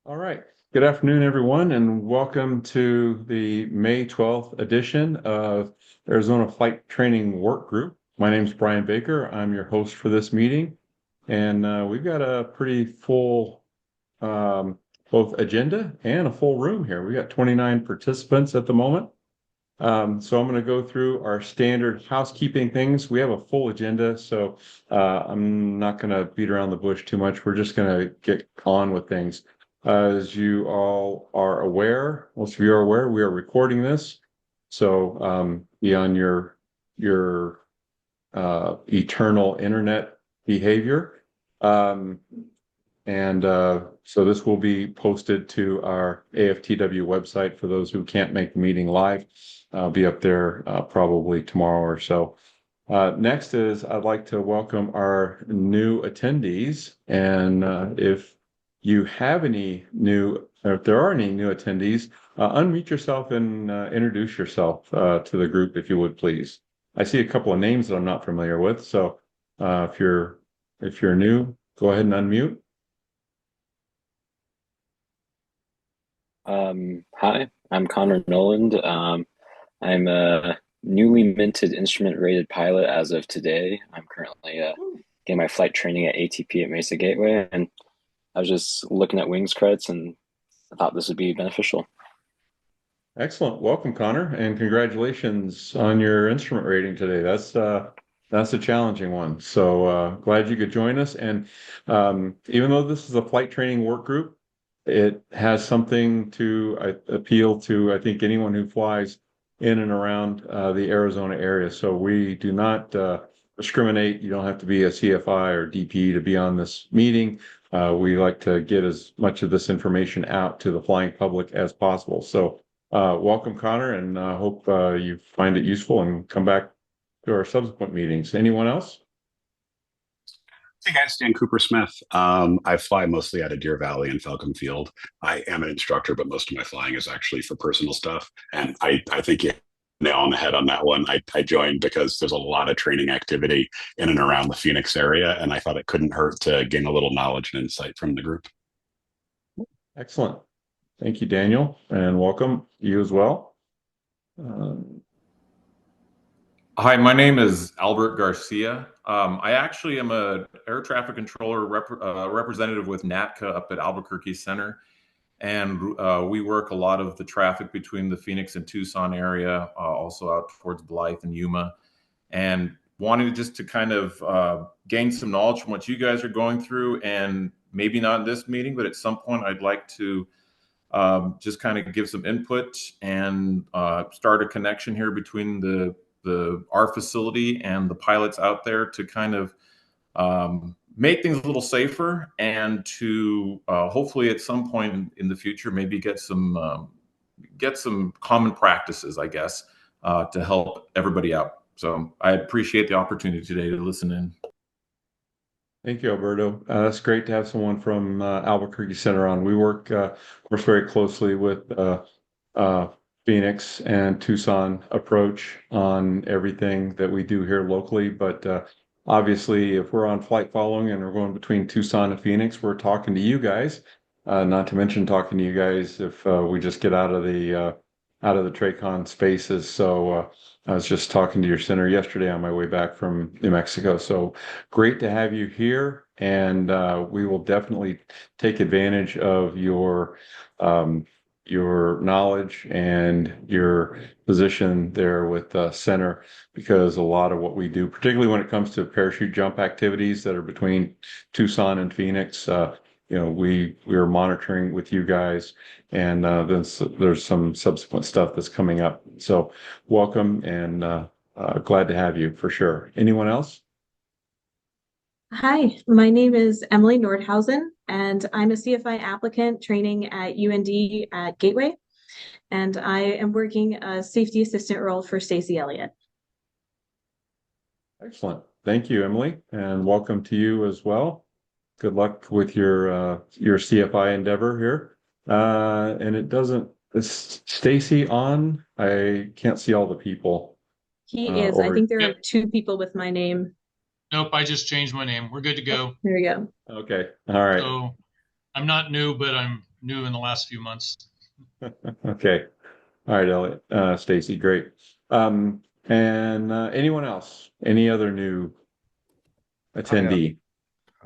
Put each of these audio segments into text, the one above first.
All right. Good afternoon, everyone, and welcome to the May 12th edition of Arizona Flight Training Work Group. My name is Brian Baker. I'm your host for this meeting, and we've got a pretty full both agenda and a full room here. We got 29 participants at the moment. So I'm going to go through our standard housekeeping things. We have a full agenda, so I'm not going to beat around the bush too much. We're just going to get on with things. As you all are aware, most of you are aware, we are recording this. So be on your eternal internet behavior. Um, and so this will be posted to our AFTW website for those who can't make the meeting live. I'll be up there probably tomorrow or so. Next is I'd like to welcome our new attendees. And if you have any new, or if there are any new attendees, unmute yourself and introduce yourself to the group, if you would, please. I see a couple of names that I'm not familiar with. So if you're new, go ahead and unmute. Hi, I'm Connor Noland. I'm a newly minted instrument rated pilot as of today. I'm currently getting my flight training at ATP at Mesa Gateway, and I was just looking at wings credits and I thought this would be beneficial. Excellent. Welcome, Connor, and congratulations on your instrument rating today. That's a challenging one. So glad you could join us. And even though this is a flight training work group, it has something to appeal to, I think, anyone who flies in and around the Arizona area. So we do not discriminate. You don't have to be a CFI or DP to be on this meeting. We like to get as much of this information out to the flying public as possible. So welcome, Connor, and hope you find it useful and come back to our subsequent meetings. Anyone else? Hey guys, Dan Cooper Smith. I fly mostly out of Deer Valley and Falcon Field. I am an instructor, but most of my flying is actually for personal stuff. And I think you nail on the head on that one. I joined because there's a lot of training activity in and around the Phoenix area, and I thought it couldn't hurt to gain a little knowledge and insight from the group. Excellent. Thank you, Daniel, and welcome you as well. Um, Hi, my name is Albert Garcia. I actually am a air traffic controller representative with NATCA up at Albuquerque Center, and we work a lot of the traffic between the Phoenix and Tucson area, also out towards Blythe and Yuma, and wanted just to kind of gain some knowledge from what you guys are going through, and maybe not in this meeting, but at some point I'd like to just kind of give some input and start a connection here between our facility and the pilots out there to kind of make things a little safer and to hopefully at some point in the future maybe get some common practices, I guess, to help everybody out. So I appreciate the opportunity today to listen in. Thank you, Alberto. It's great to have someone from Albuquerque Center on. We work, of course, very closely with uh, Phoenix and Tucson approach on everything that we do here locally. But obviously, if we're on flight following and we're going between Tucson and Phoenix, we're talking to you guys. Not to mention talking to you guys if we just get out of the Tracon spaces. So I was just talking to your center yesterday on my way back from New Mexico. So great to have you here, and we will definitely take advantage of your knowledge and your position there with center, because a lot of what we do, particularly when it comes to parachute jump activities that are between Tucson and Phoenix, we are monitoring with you guys, and there's some subsequent stuff that's coming up. So welcome, and glad to have you for sure. Anyone else? Hi, my name is Emily Nordhausen, and I'm a CFI applicant training at UND at Gateway, and I am working a safety assistant role for Stacey Elliott. Excellent. Thank you, Emily, and welcome to you as well. Good luck with your CFI endeavor here. And is Stacy on? I can't see all the people. He is. I Or think there are Yep. two people with my name. Nope, I just changed my name. We're good to go. There we go. okay. All right. So I'm not new, but I'm new in the last few months. Okay. All right, Elliot, Stacy, great. And anyone else? Any other new attendee?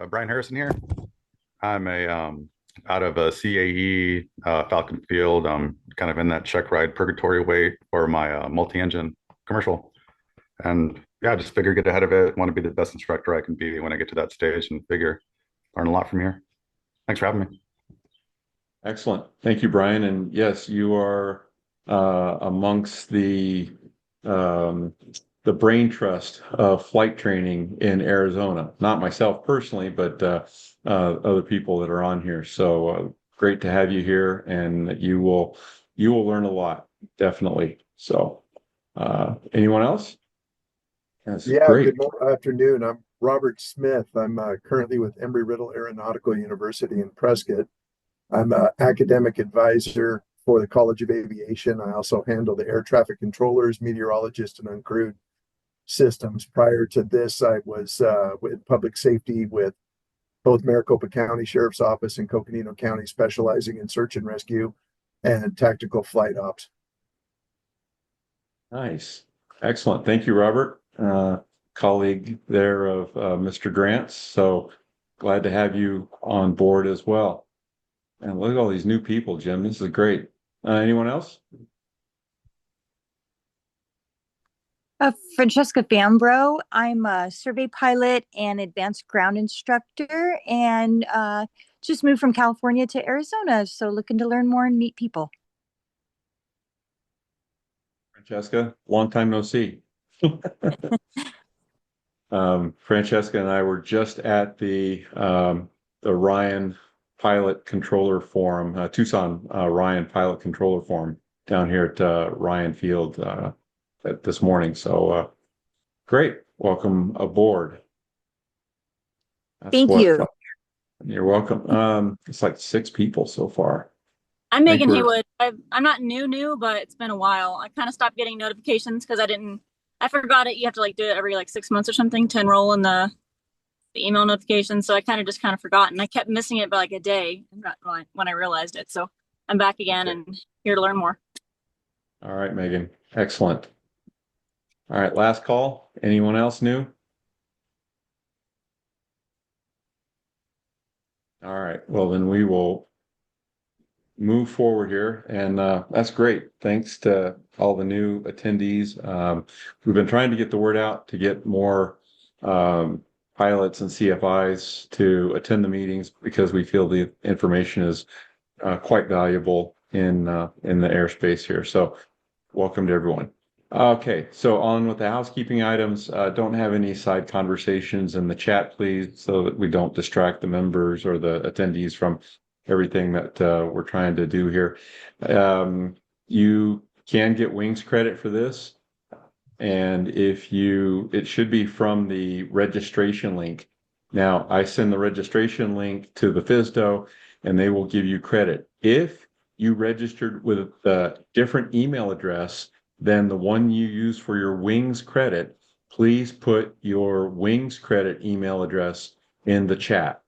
Brian Harrison here. I'm a out of a CAE Falcon Field. I'm kind of in that check ride purgatory way for my multi-engine commercial, and yeah, just figure get ahead of it. Want to be the best instructor I can be when I get to that stage, and figure learn a lot from here. Thanks for having me. Excellent. Thank you, Brian. And yes, you are amongst um, the brain trust of flight training in Arizona. Not myself personally, but other people that are on here. So great to have you here, and you will learn a lot, definitely. So anyone else? That's Yeah, great. afternoon. I'm Robert Smith. I'm currently with Embry-Riddle Aeronautical University in Prescott. I'm an academic advisor for the College of Aviation. I also handle the air traffic controllers, meteorologists, and uncrewed systems. Prior to this, I was with public safety with both Maricopa County Sheriff's Office and Coconino County, specializing in search and rescue and tactical flight ops. Nice. Excellent. Thank you, Robert, colleague there of Mr. Grant's. So glad to have you on board as well. And look at all these new people, Jim. This is great. Anyone else? Francesca Fambro. I'm a survey pilot and advanced ground instructor, and just moved from California to Arizona. So looking to learn more and meet people. Francesca, long time no see. Francesca and I were just at the Ryan Pilot Controller Forum, Tucson Ryan Pilot Controller Forum down here at Ryan Field this morning. So great. Welcome aboard. Thank you. You're welcome. It's like 6 people so far. I'm Megan Haywood. I'm not new, but it's been a while. I kind of stopped getting notifications because I forgot it. You have to do it every 6 months or something to enroll in the email notifications. So I kind of forgot, and I kept missing it by a day when I realized it. So I'm back again and here to learn more. All right, Megan. Excellent. All right, last call. Anyone else new? All right. Well, then we will move forward here, and that's great. Thanks to all the new attendees. We've been trying to get the word out to get more pilots and CFIs to attend the meetings because we feel the information is quite valuable in the airspace here. So welcome to everyone. Okay, so on with the housekeeping items. Don't have any side conversations in the chat, please, so that we don't distract the members or the attendees from everything that we're trying to do here. You can get wings credit for this, and it should be from the registration link. Now, I send the registration link to the FSDO, and they will give you credit. If you registered with a different email address than the one you use for your wings credit, please put your wings credit email address in the chat.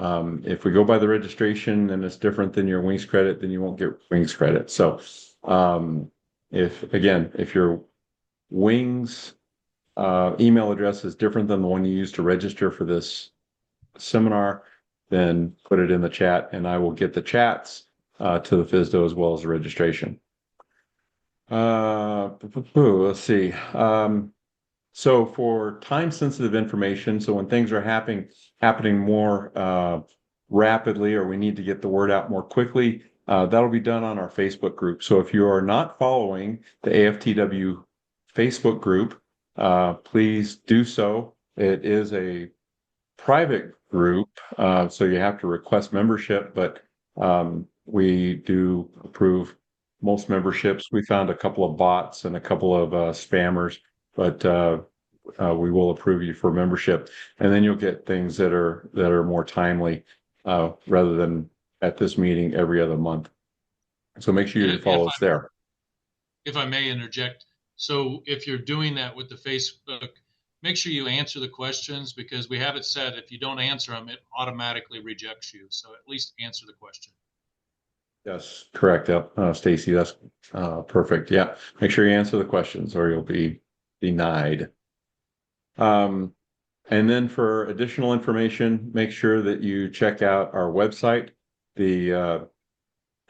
If we go by the registration and it's different than your wings credit, then you won't get wings credit. So if your wings email address is different than the one you use to register for this seminar, then put it in the chat, and I will get the chats to the FSDO as well as the registration. Let's see. So for time-sensitive information, so when things are happening more rapidly, or we need to get the word out more quickly, that'll be done on our Facebook group. So if you are not following the AFTW Facebook group, please do so. It is a private group, so you have to request membership, but we do approve most memberships. We found a couple of bots and a couple of spammers, but we will approve you for membership, and then you'll get things that are more timely rather than at this meeting every other month. So make sure you follow us there. If I may interject, so if you're doing that with the Facebook, make sure you answer the questions, because we have it set if you don't answer them, it automatically rejects you. So at least answer the question. Yes, correct. Stacy, that's perfect. Yeah, make sure you answer the questions or you'll be denied. And then for additional information, make sure that you check out our website, the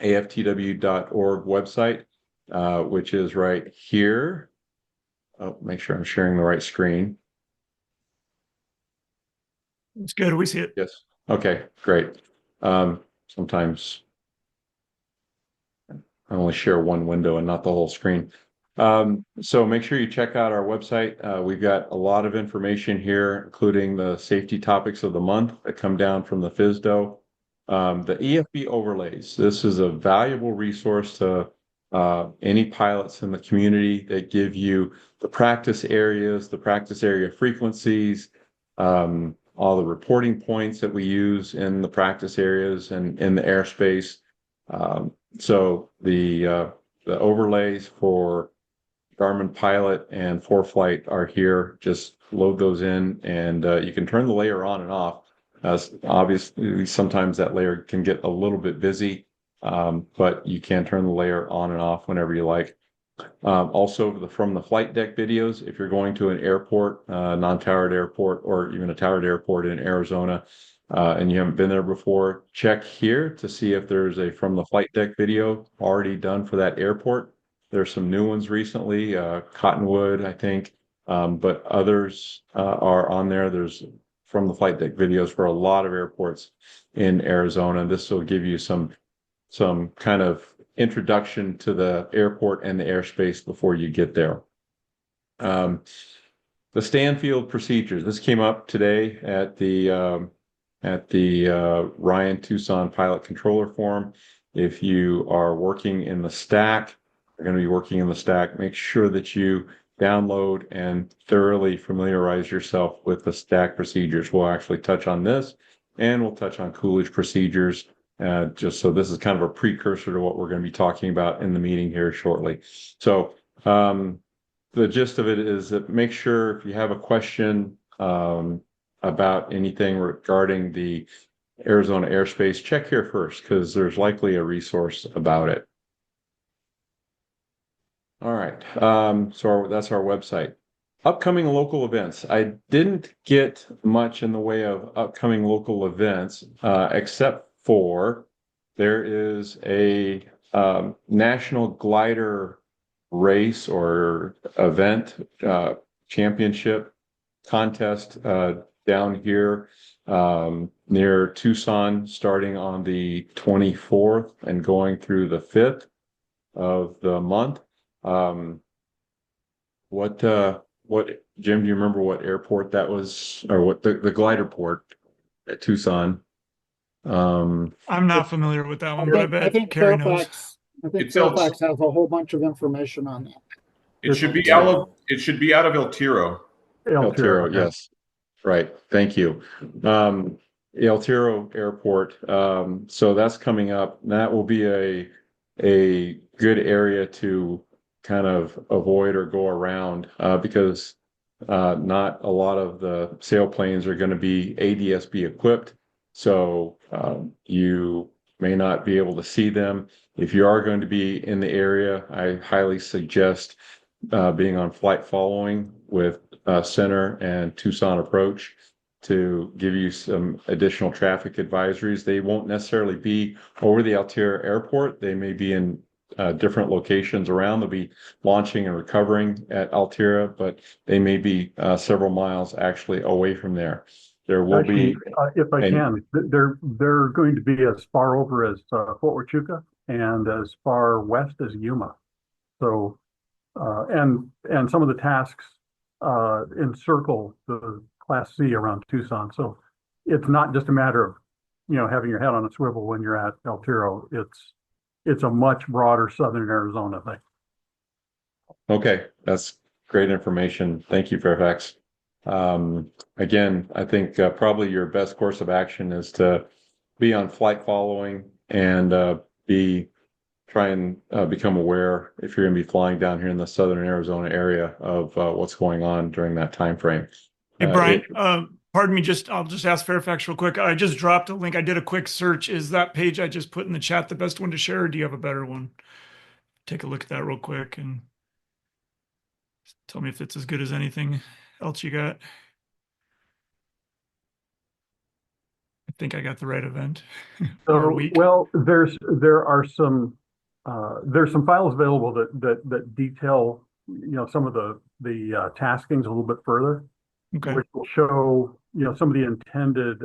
AFTW.org website, which is right here. Oh, make sure I'm sharing the right screen. It's good. We see it. Yes. Okay, great. Sometimes I only share one window and not the whole screen. So make sure you check out our website. We've got a lot of information here, including the safety topics of the month that come down from the FSDO. The EFB overlays. This is a valuable resource to any pilots in the community that give you the practice areas, the practice area frequencies, all the reporting points that we use in the practice areas and in the airspace. So the overlays for Garmin Pilot and ForeFlight are here. Just load those in, and you can turn the layer on and off. Obviously, sometimes that layer can get a little bit busy, but you can turn the layer on and off whenever you like. Also, from the flight deck videos, if you're going to an airport, non-towered airport, or even a towered airport in Arizona, and you haven't been there before, check here to see if there's a from the flight deck video already done for that airport. There's some new ones recently, Cottonwood, I think, but others are on there. There's from the flight deck videos for a lot of airports in Arizona. This will give you some kind of introduction to the airport and the airspace before you get there. The Stanfield procedures. This came up today at the Ryan Tucson Pilot Controller Forum. If you are working in the stack, you're going to be working in the stack, make sure that you download and thoroughly familiarize yourself with the stack procedures. We'll actually touch on this, and we'll touch on Coolidge procedures, just so this is kind of a precursor to what we're going to be talking about in the meeting here shortly. So the gist of it is that make sure if you have a question about anything regarding the Arizona airspace, check here first, because there's likely a resource about it. All right, so that's our website. Upcoming local events. I didn't get much in the way of upcoming local events, except for there is a national glider race or event, championship contest down here near Tucson, starting on the 24th and going through the 5th of the month. What Jim, do you remember what airport that was, or what the glider port at Tucson? I'm not familiar with that one, but I bet think Carrie knows. I think Fairfax has a whole bunch of information on that. It should be out of El Tiro. El Tiro, yes. Right. Thank you. El Tiro Airport. So that's coming up. That will be a good area to kind of avoid or go around because not a lot of the sailplanes are going to be ADS-B equipped. So you may not be able to see them. If you are going to be in the area, I highly suggest being on flight following with Center and Tucson Approach to give you some additional traffic advisories. They won't necessarily be over the Altair Airport. They may be in different locations around. They'll be launching and recovering at Altira, but they may be several miles actually away from there. There will be, if I can, they're going to be as far over as Fort Huachuca and as far west as Yuma. So, and some of the tasks encircle the Class C around Tucson. So it's not just a matter of, having your head on a swivel when you're at El Tiro. It's a much broader Southern Arizona thing. Okay, that's great information. Thank you, Fairfax. Again, I think probably your best course of action is to be on flight following and try and become aware if you're going to be flying down here in the Southern Arizona area of what's going on during that time frame. Hey, Brian, Pardon me, I'll just ask Fairfax real quick. I just dropped a link. I did a quick search. Is that page I just put in the chat the best one to share, or do you have a better one? Take a look at that real quick and tell me if it's as good as anything else you got. I think I got the right event. Well, there are some files available that detail some of the taskings a little bit further, Okay. which will show some of the intended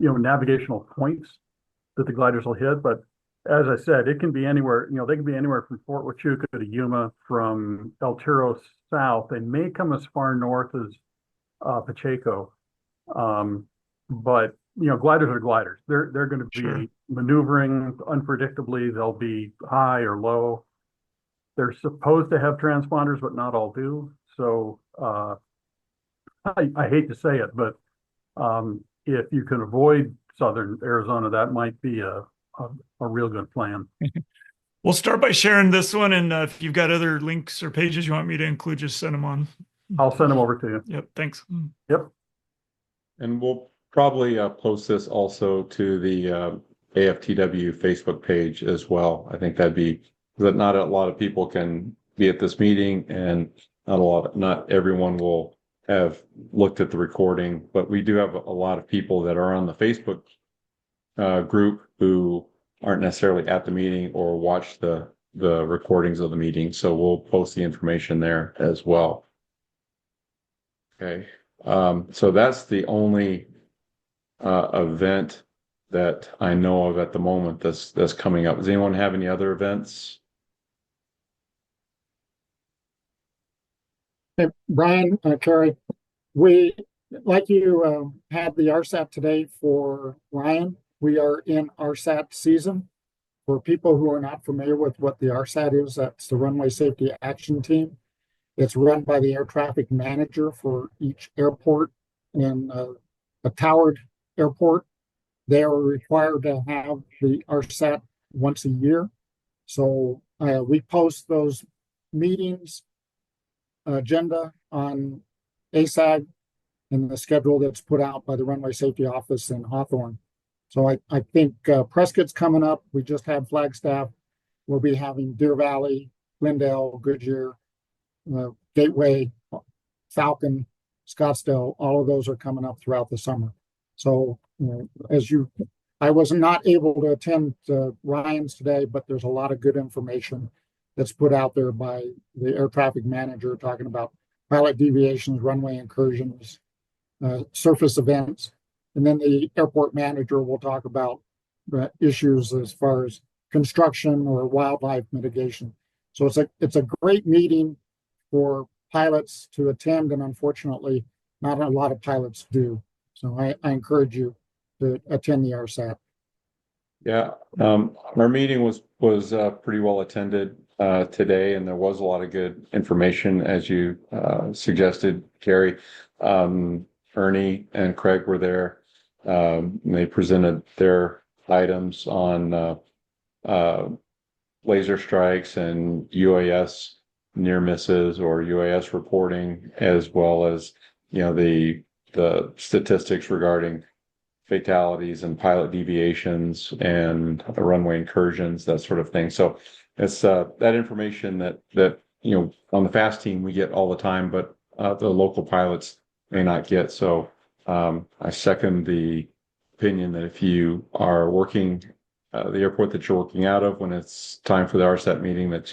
navigational points that the gliders will hit. But as I said, it can be anywhere. They can be anywhere from Fort Huachuca to Yuma, from El Tiro south. They may come as far north as Pacheco. But gliders are gliders. They're going to be maneuvering unpredictably. They'll be high or low. They're supposed to have transponders, but not all do. So I hate to say it, but if you can avoid southern Arizona, that might be a real good plan. We'll start by sharing this one, and if you've got other links or pages you want me to include, just send them on. I'll send them over to you. Yep, thanks. Yep. And we'll probably post this also to the AFTW Facebook page as well. I think that'd be that not a lot of people can be at this meeting, and not everyone will have looked at the recording, but we do have a lot of people that are on the Facebook group who aren't necessarily at the meeting or watch the recordings of the meeting. So we'll post the information there as well. Okay. So that's the only event that I know of at the moment that's coming up. Does anyone have any other events? Hey, Brian, Carrie, we, like you had the RSAT today for Ryan, we are in RSAT season. For people who are not familiar with what the RSAT is, that's the Runway Safety Action Team. It's run by the air traffic manager for each airport. In a towered airport, they are required to have the RSAT once a year. So we post those meetings agenda on ASAG and the schedule that's put out by the Runway Safety Office in Hawthorne. So I think Prescott's coming up. We just had Flagstaff. We'll be having Deer Valley, Glendale, Goodyear, Gateway, Falcon, Scottsdale. All of those are coming up throughout the summer. So I was not able to attend Ryan's today, but there's a lot of good information that's put out there by the air traffic manager talking about pilot deviations, runway incursions, surface events. And then the airport manager will talk about issues as far as construction or wildlife mitigation. So it's a great meeting for pilots to attend, and unfortunately, not a lot of pilots do. So I encourage you to attend the RSAT. Yeah, our meeting was pretty well attended today, and there was a lot of good information, as you suggested, Carrie. Ernie and Craig were there. They presented their items on laser strikes and UAS near misses or UAS reporting, as well as the statistics regarding fatalities and pilot deviations and runway incursions, that sort of thing. So it's that information that on the FAST team we get all the time, but the local pilots may not get. So I second the opinion that if you are working the airport that you're working out of, when it's time for the RSAT meeting, that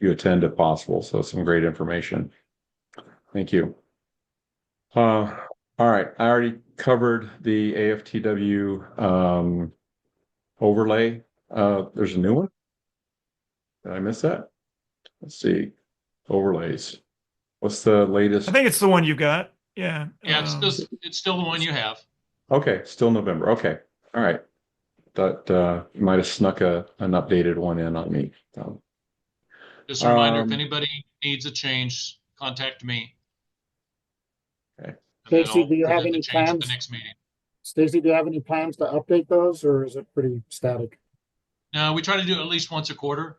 you attend if possible. So some great information. Thank you. All right, I already covered the AFTW overlay. There's a new one. Did I miss that? Let's see. Overlays. What's the latest? I think it's the one you got. Yeah. Yeah, it's still the one you have. Okay, still November. Okay. All right. That you might have snuck an updated one in on me. Just a reminder, if anybody needs a change, contact me. Okay. Stacy, do you have any plans? At the next meeting. Stacy, do you have any plans to update those, or is it pretty static? No, we try to do it at least once a quarter.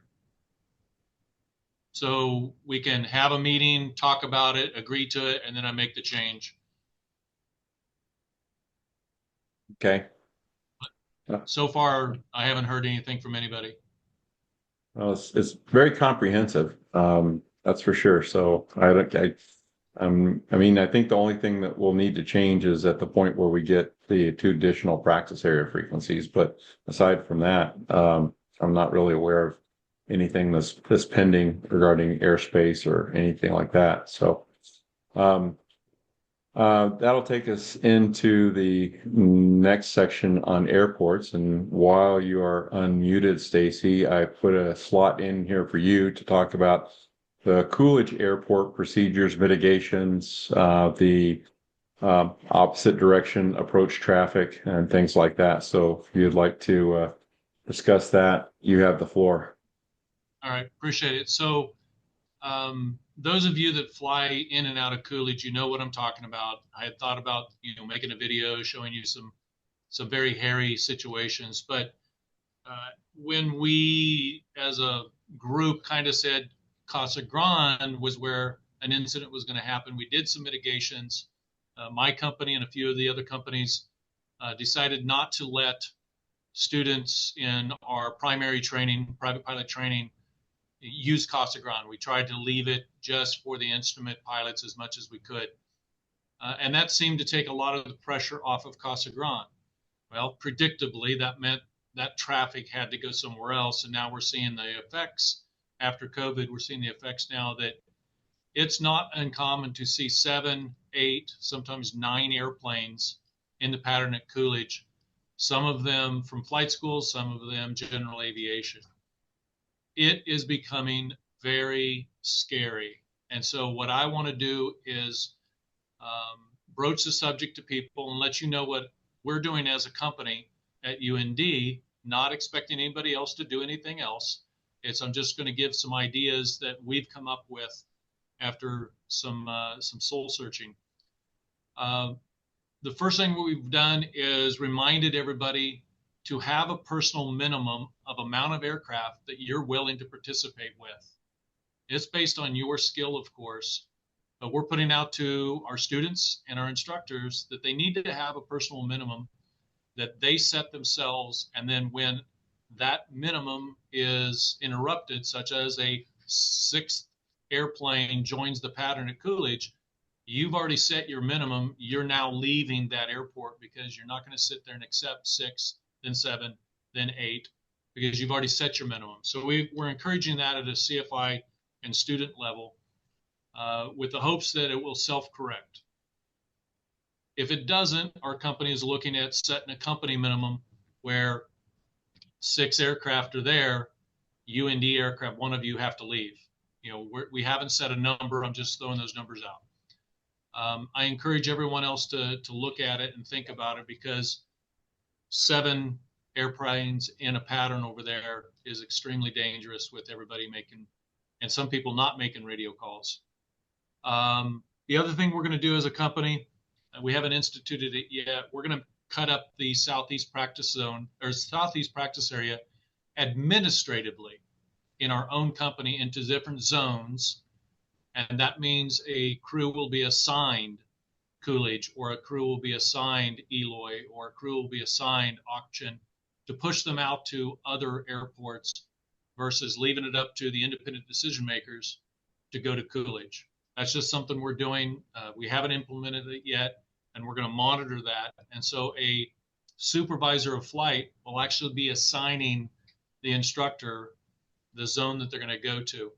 So we can have a meeting, talk about it, agree to it, and then I make the change. Okay. So far, I haven't heard anything from anybody. Well, it's very comprehensive. That's for sure. So I mean, I think the only thing that we'll need to change is at the point where we get the 2 additional practice area frequencies. But aside from that, I'm not really aware of anything that's pending regarding airspace or anything like that. So, um, that'll take us into the next section on airports. And while you are unmuted, Stacy, I put a slot in here for you to talk about the Coolidge Airport procedures, mitigations, the opposite direction approach traffic, and things like that. So if you'd like to discuss that, you have the floor. All right, appreciate it. So those of you that fly in and out of Coolidge, you know what I'm talking about. I had thought about, making a video showing you some very hairy situations, but when we as a group kind of said Casa Grande was where an incident was going to happen, we did some mitigations. My company and a few of the other companies decided not to let students in our primary training, private pilot training, use Casa Grande. We tried to leave it just for the instrument pilots as much as we could. And that seemed to take a lot of the pressure off of Casa Grande. Well, predictably, that meant that traffic had to go somewhere else. And now we're seeing the effects after COVID. We're seeing the effects now that it's not uncommon to see 7, 8, sometimes 9 airplanes in the pattern at Coolidge, some of them from flight schools, some of them general aviation. It is becoming very scary. And so what I want to do is broach the subject to people and let you know what we're doing as a company at UND, not expecting anybody else to do anything else. I'm just going to give some ideas that we've come up with after some soul searching. The first thing we've done is reminded everybody to have a personal minimum of amount of aircraft that you're willing to participate with. It's based on your skill, of course, but we're putting out to our students and our instructors that they need to have a personal minimum that they set themselves. And then when that minimum is interrupted, such as a 6th airplane joins the pattern at Coolidge, you've already set your minimum. You're now leaving that airport because you're not going to sit there and accept 6, then 7, then 8, because you've already set your minimum. So we're encouraging that at a CFI and student level with the hopes that it will self-correct. If it doesn't, our company is looking at setting a company minimum where 6 aircraft are there, UND aircraft, one of you have to leave. We haven't set a number. I'm just throwing those numbers out. I encourage everyone else to look at it and think about it, because 7 airplanes in a pattern over there is extremely dangerous with everybody making, and some people not making radio calls. The other thing we're going to do as a company, we haven't instituted it yet, we're going to cut up the southeast practice zone or southeast practice area administratively in our own company into different zones. And that means a crew will be assigned Coolidge, or a crew will be assigned Eloy, or a crew will be assigned Auction, to push them out to other airports versus leaving it up to the independent decision makers to go to Coolidge. That's just something we're doing. We haven't implemented it yet, and we're going to monitor that. And so a supervisor of flight will actually be assigning the instructor the zone that they're going to go to.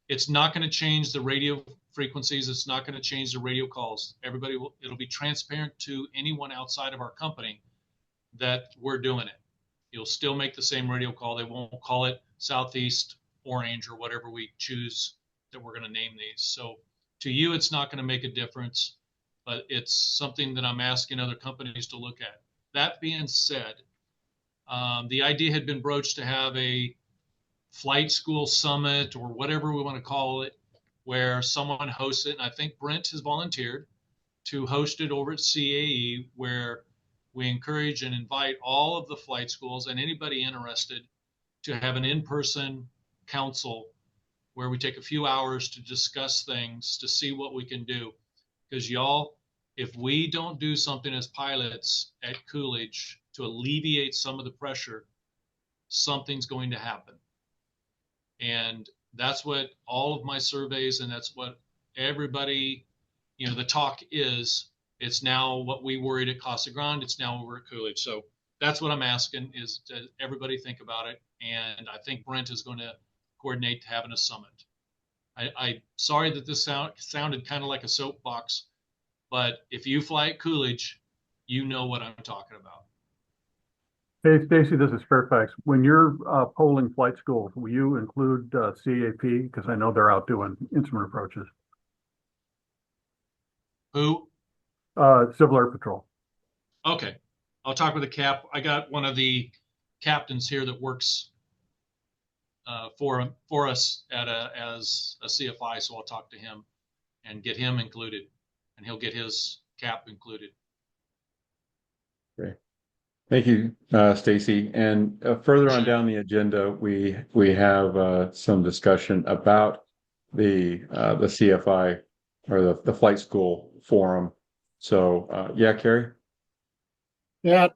It's not going to change the radio frequencies. It's not going to change the radio calls. It'll be transparent to anyone outside of our company that we're doing it. You'll still make the same radio call. They won't call it Southeast Orange or whatever we choose that we're going to name these. So to you, it's not going to make a difference, but it's something that I'm asking other companies to look at. That being said, the idea had been broached to have a flight school summit or whatever we want to call it, where someone hosts it. And I think Brent has volunteered to host it over at CAE, where we encourage and invite all of the flight schools and anybody interested to have an in-person council where we take a few hours to discuss things, to see what we can do. Because y'all, if we don't do something as pilots at Coolidge to alleviate some of the pressure, something's going to happen. And that's what all of my surveys, and that's what everybody, the talk is. It's now what we worried at Casa Grande. It's now over at Coolidge. So that's what I'm asking is to everybody think about it. And I think Brent is going to coordinate having a summit. I sorry that this sounded kind of like a soapbox, but if you fly at Coolidge, you know what I'm talking about. Hey, Stacy, this is Fairfax. When you're polling flight schools, will you include CAP? Because I know they're out doing instrument approaches. Who? Civil Air Patrol. Okay. I'll talk with the cap. I got one of the captains here that works for us as a CFI, so I'll talk to him and get him included, and he'll get his cap included. Great. Thank you, Stacy. And further on down the agenda, we have some discussion about the CFI or the flight school forum. So yeah, Carrie. Yeah,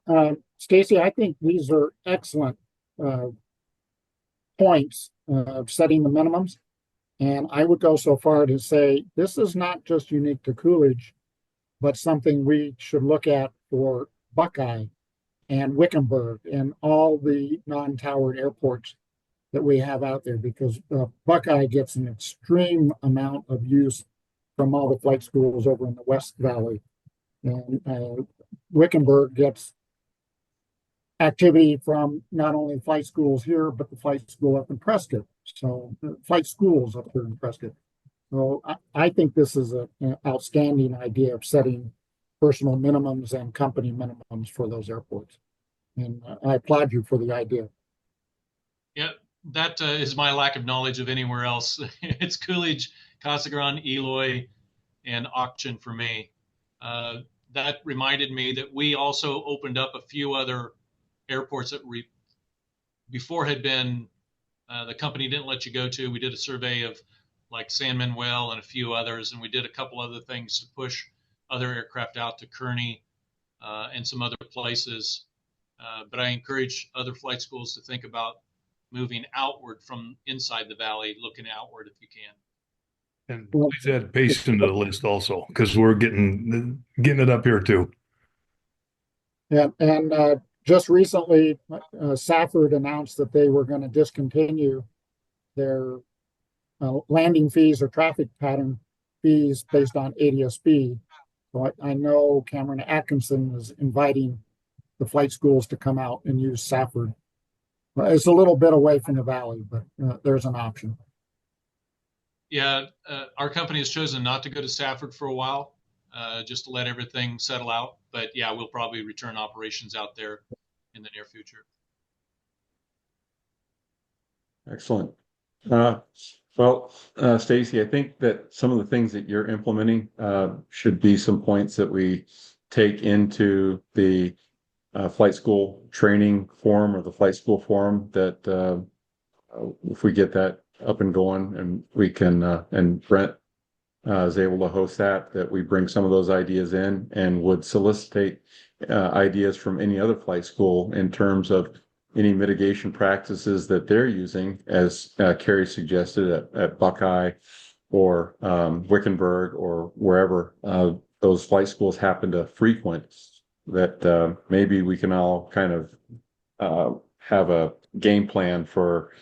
Stacy, I think these are excellent points of setting the minimums. And I would go so far to say this is not just unique to Coolidge, but something we should look at for Buckeye and Wickenburg and all the non-towered airports that we have out there, because Buckeye gets an extreme amount of use from all the flight schools over in the West Valley. And Wickenburg gets activity from not only flight schools here, but the flight school up in Prescott. So flight schools up here in Prescott. So I think this is an outstanding idea of setting personal minimums and company minimums for those airports. And I applaud you for the idea. Yeah, that is my lack of knowledge of anywhere else. It's Coolidge, Casa Grande, Eloy, and Auction for me. That reminded me that we also opened up a few other airports that before had been the company didn't let you go to. We did a survey of like San Manuel and a few others, and we did a couple other things to push other aircraft out to Kearney and some other places. But I encourage other flight schools to think about moving outward from inside the valley, looking outward if you can. And please add Payson to the list also, because we're getting it up here too. Yeah, and just recently, Safford announced that they were going to discontinue their landing fees or traffic pattern fees based on ADS-B. So I know Cameron Atkinson is inviting the flight schools to come out and use Safford. It's a little bit away from the valley, but there's an option. Yeah, our company has chosen not to go to Safford for a while, just to let everything settle out. But yeah, we'll probably return operations out there in the near future. Excellent. Stacy, I think that some of the things that you're implementing should be some points that we take into the flight school training forum or the flight school forum that if we get that up and going and we can, and Brent is able to host that we bring some of those ideas in and would solicit ideas from any other flight school in terms of any mitigation practices that they're using, as Carrie suggested at Buckeye or Wickenburg or wherever those flight schools happen to frequent, that maybe we can all kind of have a game plan for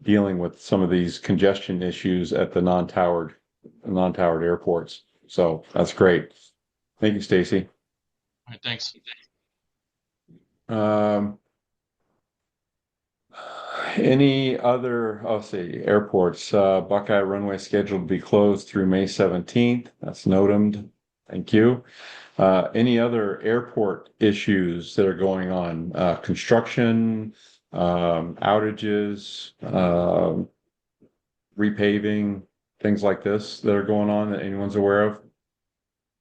dealing with some of these congestion issues at the non-towered airports. So that's great. Thank you, Stacy. All right, thanks. Any other, I'll see, airports, Buckeye runway scheduled to be closed through May 17th. That's noted. Thank you. Any other airport issues that are going on? Construction, outages, repaving, things like this that are going on that anyone's aware of?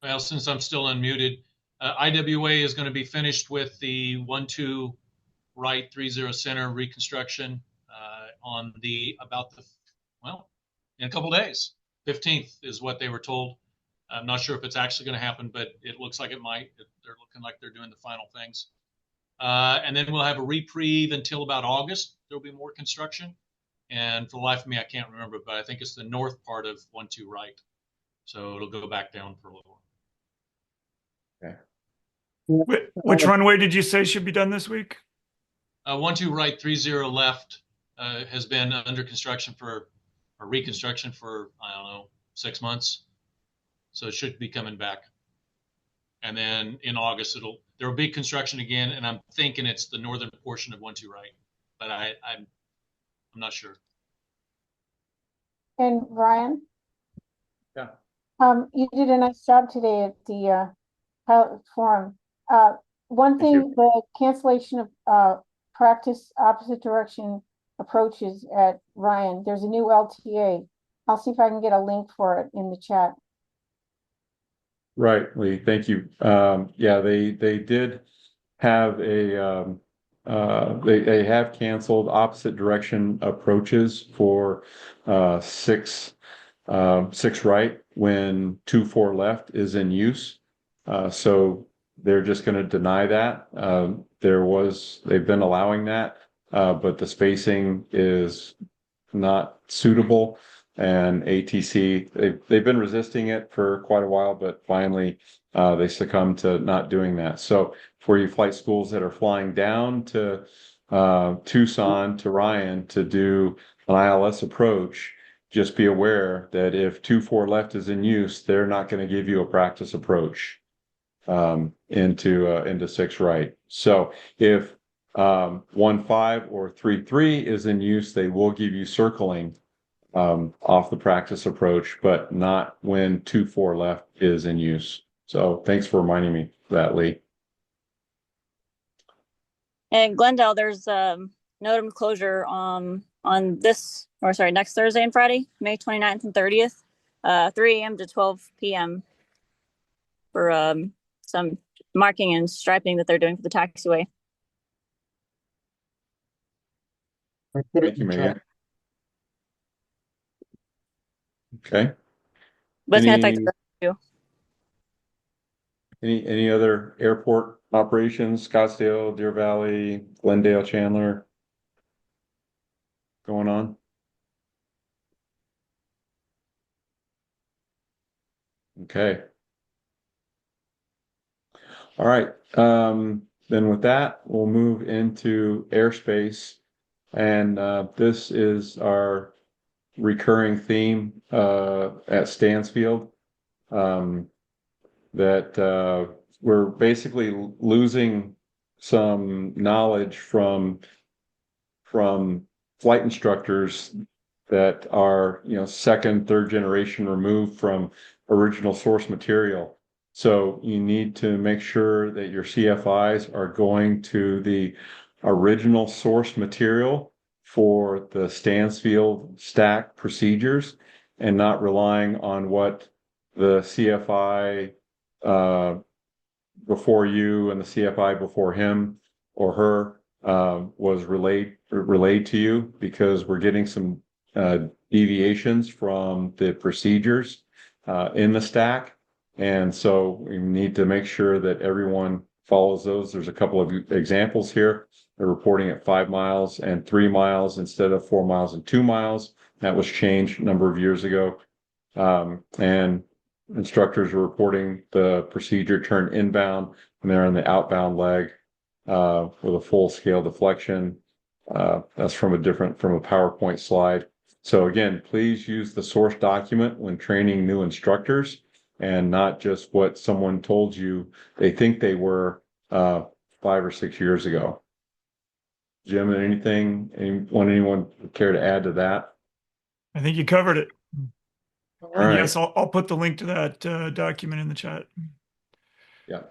Well, since I'm still unmuted, IWA is going to be finished with the 1-2 right 30 center reconstruction on in a couple days. 15th is what they were told. I'm not sure if it's actually going to happen, but it looks like it might. They're looking like they're doing the final things. And then we'll have a reprieve until about August. There'll be more construction. And for the life of me, I can't remember, but I think it's the north part of 1-2 right. So it'll go back down for a little. Okay. Which runway did you say should be done this week? 1-2 right, 30 left has been under construction or reconstruction for, I don't know, 6 months. So it should be coming back. And then in August, there will be construction again, and I'm thinking it's the northern portion of 1-2 right, but I'm not sure. And Ryan? Yeah. You did a nice job today at the pilot forum. One thing, the cancellation of practice opposite direction approaches at Ryan, there's a new LTA. I'll see if I can get a link for it in the chat. Right, Lee, thank you. Yeah, they did have they have canceled opposite direction approaches for 6 right when 2-4 left is in use. So they're just going to deny that. They've been allowing that, but the spacing is not suitable. And ATC, they've been resisting it for quite a while, but finally they succumbed to not doing that. So for you flight schools that are flying down to Tucson to Ryan to do an ILS approach, just be aware that if 2-4 left is in use, they're not going to give you a practice approach into 6 right. So if 1-5 or 3-3 is in use, they will give you circling off the practice approach, but not when 2-4 left is in use. So thanks for reminding me of that, Lee. And Glendale, there's NOTAM closure next Thursday and Friday, May 29th and 30th, 3 a.m. to 12 p.m. for some marking and striping that they're doing for the taxiway. Thank you, Megan. Okay. But it's going to affect the too. Any other airport operations? Scottsdale, Deer Valley, Glendale, Chandler going on? Okay. All right. Then with that, we'll move into airspace. And this is our recurring theme at Stansfield, that we're basically losing some knowledge from flight instructors that are, second, third generation removed from original source material. So you need to make sure that your CFIs are going to the original source material for the Stansfield stack procedures and not relying on what the CFI before you and the CFI before him or her was relayed to you, because we're getting some deviations from the procedures in the stack. And so we need to make sure that everyone follows those. There's a couple of examples here. They're reporting at 5 miles and 3 miles instead of 4 miles and 2 miles. That was changed a number of years ago. And instructors are reporting the procedure turn inbound and they're on the outbound leg with a full scale deflection. That's from a PowerPoint slide. So again, please use the source document when training new instructors, and not just what someone told you they think they were 5 or 6 years ago. Jim, anyone care to add to that? I think you covered it. All right. Yes, I'll put the link to that document in the chat. Yeah.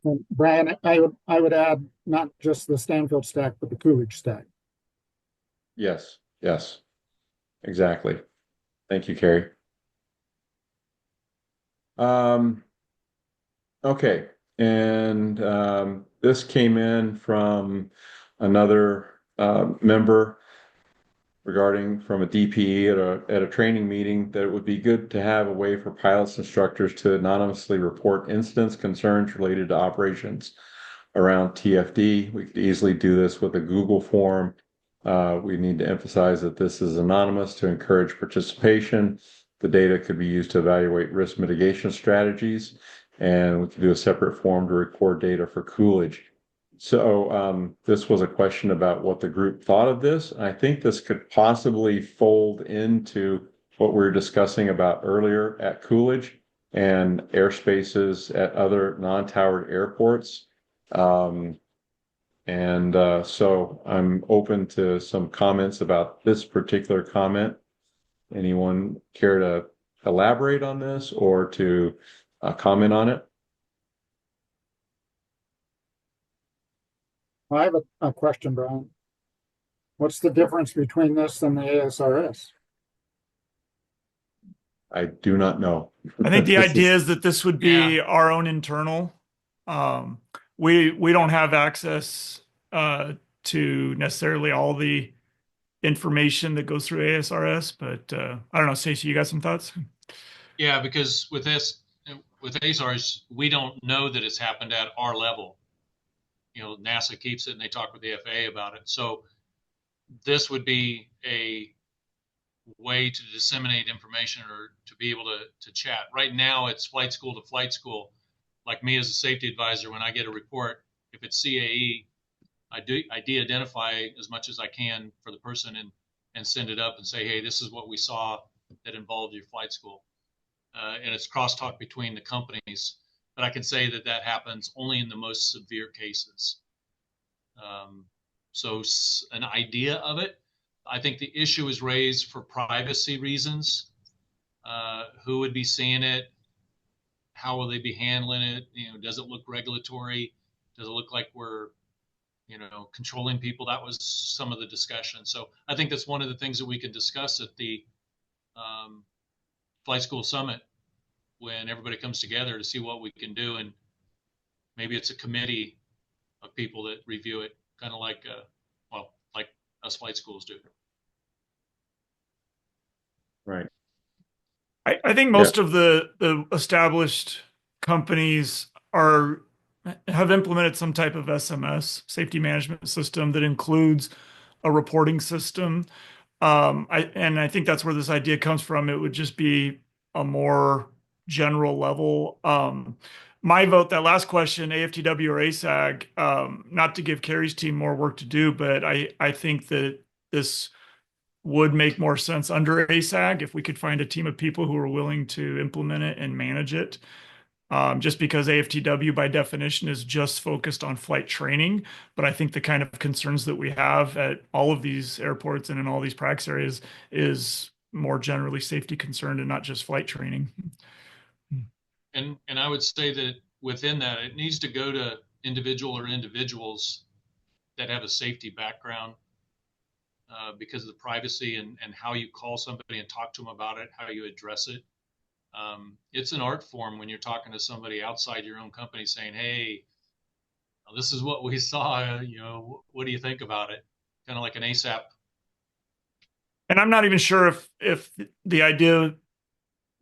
And Brian, I would add not just the Stanfield stack, but the Coolidge stack. Yes, exactly. Thank you, Carrie. Okay, and this came in from another member. regarding from a DPE at a training meeting that it would be good to have a way for pilots instructors to anonymously report incidents, concerns related to operations around TFD. We could easily do this with a Google form. We need to emphasize that this is anonymous to encourage participation. The data could be used to evaluate risk mitigation strategies, and we could do a separate form to record data for Coolidge. So this was a question about what the group thought of this. I think this could possibly fold into what we were discussing about earlier at Coolidge and airspaces at other non-towered airports. So I'm open to some comments about this particular comment. Anyone care to elaborate on this or to comment on it? I have a question, Brian. What's the difference between this and the ASRS? I do not know. I think the idea is that this would be our own internal. We don't have access to necessarily all the information that goes through ASRS, but I don't know, Stacey, you got some thoughts? Yeah, because with ASRS, we don't know that it's happened at our level. You know, NASA keeps it and they talk with the FAA about it. So this would be a way to disseminate information or to be able to chat. Right now, it's flight school to flight school. Like me as a safety advisor, when I get a report, if it's CAE, I de-identify as much as I can for the person and send it up and say, hey, this is what we saw that involved your flight school. And it's crosstalk between the companies. But I can say that that happens only in the most severe cases. So an idea of it, I think the issue is raised for privacy reasons. Who would be seeing it? How will they be handling it? You know, does it look regulatory? Does it look like we're, you know, controlling people? That was some of the discussion. So I think that's one of the things that we can discuss at the Flight School Summit when everybody comes together to see what we can do. And maybe it's a committee of people that review it, kind of like, like us flight schools do. Right. I think most of the established companies have implemented some type of SMS, safety management system, that includes a reporting system. I think that's where this idea comes from. It would just be a more general level. My vote, that last question, AFTW or ASAG, not to give Carrie's team more work to do, but I think that this would make more sense under ASAG if we could find a team of people who are willing to implement it and manage it. Just because AFTW by definition is just focused on flight training, but I think the kind of concerns that we have at all of these airports and in all these practice areas is more generally safety concerned and not just flight training. And I would say that within that, it needs to go to individuals that have a safety background. Because of the privacy and how you call somebody and talk to them about it, how you address it. It's an art form when you're talking to somebody outside your own company saying, hey, this is what we saw, you know, what do you think about it? Kind of like an ASAP. And I'm not even sure if the idea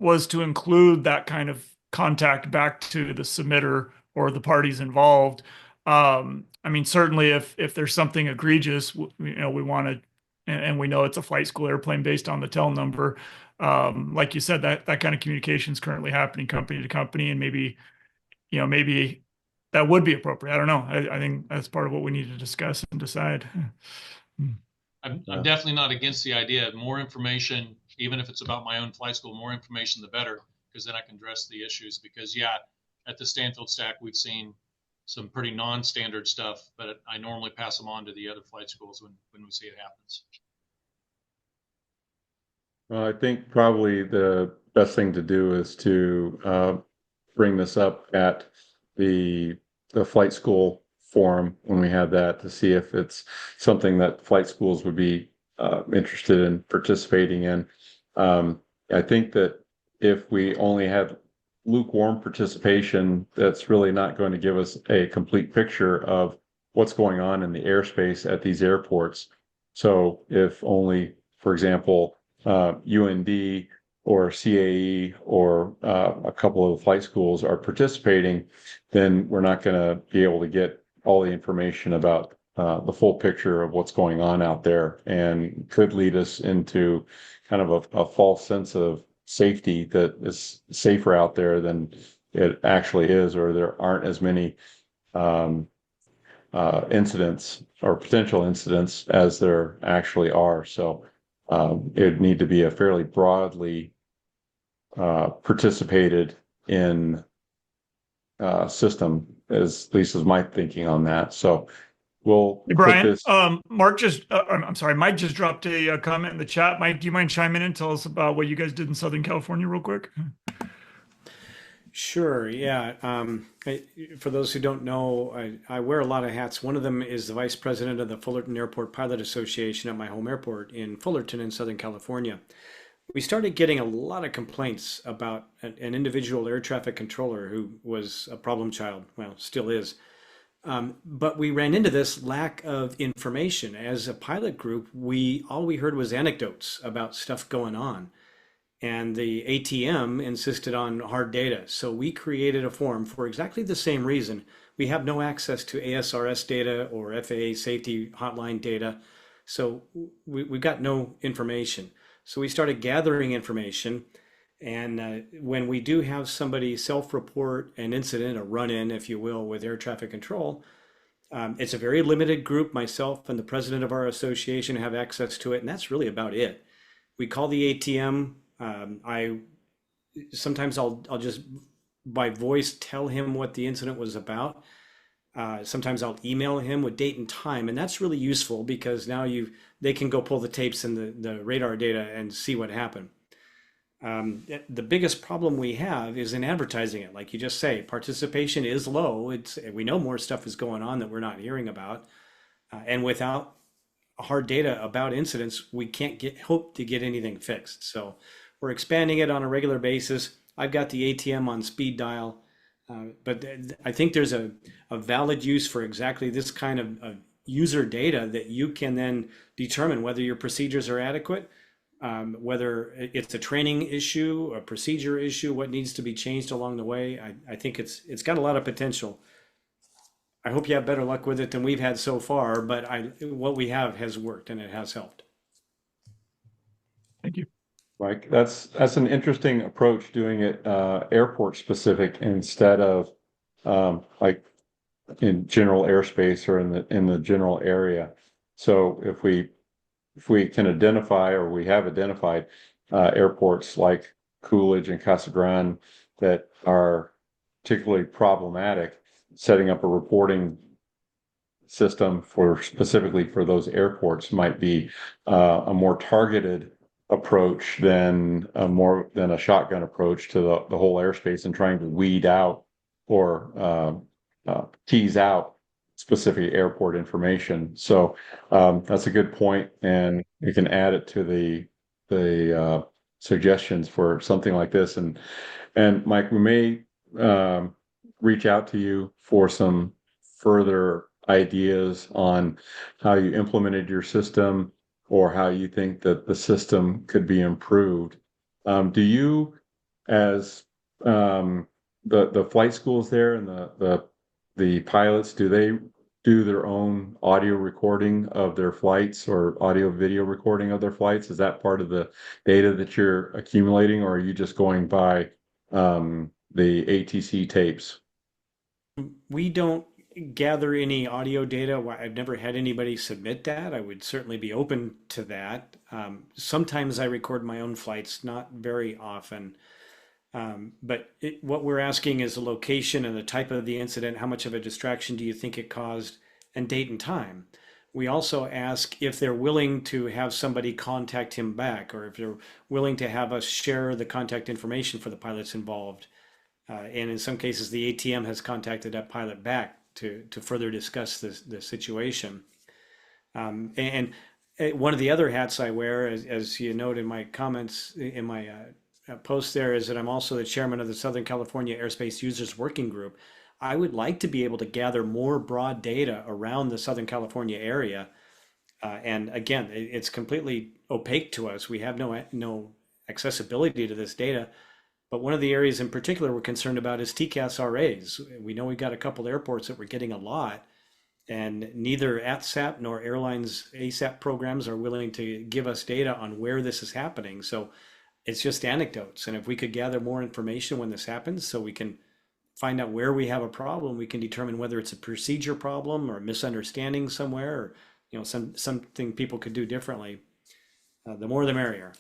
was to include that kind of contact back to the submitter or the parties involved. I mean, certainly if there's something egregious, you know, we want to, and we know it's a flight school airplane based on the tail number. Like you said, that kind of communication is currently happening company to company, and maybe that would be appropriate. I don't know. I think that's part of what we need to discuss and decide. I'm definitely not against the idea of more information, even if it's about my own flight school, more information, the better, because then I can address the issues. Because at the Stanfield stack, we've seen some pretty non-standard stuff, but I normally pass them on to the other flight schools when we see it happens. Well, I think probably the best thing to do is to bring this up at the flight school forum when we have that, to see if it's something that flight schools would be interested in participating in. I think that if we only had lukewarm participation, that's really not going to give us a complete picture of what's going on in the airspace at these airports. So if only for example, UND or CAE or a couple of the flight schools are participating, then we're not going to be able to get all the information about the full picture of what's going on out there, and could lead us into kind of a false sense of safety that is safer out there than it actually is, or there aren't as many incidents or potential incidents as there actually are. So it'd need to be a fairly broadly participated in system, as at least is my thinking on that. So we'll Hey, put Brian, this. Mark just, I'm sorry, Mike just dropped a comment in the chat. Mike, do you mind chiming in and tell us about what you guys did in Southern California real quick? Sure, yeah. For those who don't know, I wear a lot of hats. One of them is the vice president of the Fullerton Airport Pilot Association at my home airport in Fullerton in Southern California. We started getting a lot of complaints about an individual air traffic controller who was a problem child, well, still is. But we ran into this lack of information. As a pilot group, all we heard was anecdotes about stuff going on. And the ATM insisted on hard data. So we created a form for exactly the same reason. We have no access to ASRS data or FAA safety hotline data. So we've got no information. So we started gathering information. And when we do have somebody self-report an incident, a run-in, if you will, with air traffic control, it's a very limited group. Myself and the president of our association have access to it, and that's really about it. We call the ATM. Sometimes I'll just by voice tell him what the incident was about. Sometimes I'll email him with date and time, and that's really useful because now they can go pull the tapes and the radar data and see what happened. The biggest problem we have is in advertising it. Like you just say, participation is low. We know more stuff is going on that we're not hearing about, and without hard data about incidents, we can't hope to get anything fixed. So we're expanding it on a regular basis. I've got the ATM on speed dial, but I think there's a valid use for exactly this kind of user data that you can then determine whether your procedures are adequate, whether it's a training issue, a procedure issue, what needs to be changed along the way. I think it's got a lot of potential. I hope you have better luck with it than we've had so far, but what we have has worked and it has helped. Thank you. Mike, that's an interesting approach, doing it airport specific instead of like in general airspace or in the general area. So if we can identify, or we have identified airports like Coolidge and Casa Grande that are particularly problematic, setting up a reporting system specifically for those airports might be a more targeted approach than a shotgun approach to the whole airspace, and trying to weed out or tease out specific airport information. So that's a good point, and we can add it to the suggestions for something like this. And Mike, we may reach out to you for some further ideas on how you implemented your system, or how you think that the system could be improved. Do you, as the flight schools there and the pilots, do they do their own audio recording of their flights, or audio video recording of their flights? Is that part of the data that you're accumulating, or are you just going by the ATC tapes? We don't gather any audio data. I've never had anybody submit that. I would certainly be open to that. Sometimes I record my own flights, not very often. But what we're asking is the location and the type of the incident, how much of a distraction do you think it caused, and date and time. We also ask if they're willing to have somebody contact him back, or if they're willing to have us share the contact information for the pilots involved. And in some cases, the ATM has contacted that pilot back to further discuss the situation. And one of the other hats I wear, as you note in my comments, in my post there, is that I'm also the chairman of the Southern California Airspace Users Working Group. I would like to be able to gather more broad data around the Southern California area And again, it's completely opaque to us. We have no accessibility to this data. But one of the areas in particular we're concerned about is TCAS RAs. We know we've got a couple airports that we're getting a lot, and neither ATSAP nor airlines ASAP programs are willing to give us data on where this is happening. So it's just anecdotes. And if we could gather more information when this happens, so we can find out where we have a problem, we can determine whether it's a procedure problem or a misunderstanding somewhere, or something people could do differently. The more the merrier.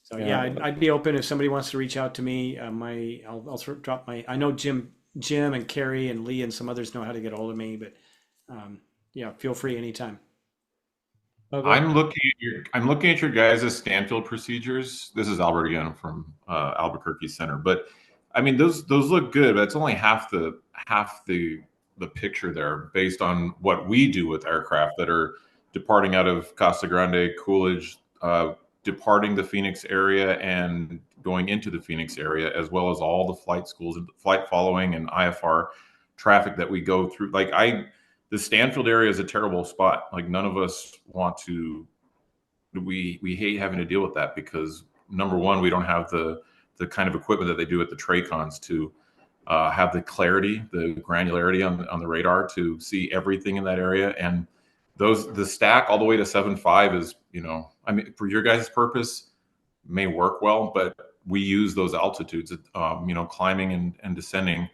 So yeah, I'd be open if somebody wants to reach out to me. I'll drop my. I know Jim and Carrie and Lee and some others know how to get a hold of me, but yeah, feel free anytime. I'm looking at your guys' Stanfield procedures. This is Albert again from Albuquerque Center, but I mean those look good, but it's only half the picture there based on what we do with aircraft that are departing out of Casa Grande, Coolidge, departing the Phoenix area and going into the Phoenix area, as well as all the flight schools and flight following and IFR traffic that we go through. The Stanfield area is a terrible spot. Like none of us want to. We hate having to deal with that because number one, we don't have the kind of equipment that they do at the TRACONs to have the clarity, the granularity on the radar to see everything in that area. And the stack all the way to 7.5 is, I mean, for your guys' purpose may work well, but we use those altitudes, climbing and descending,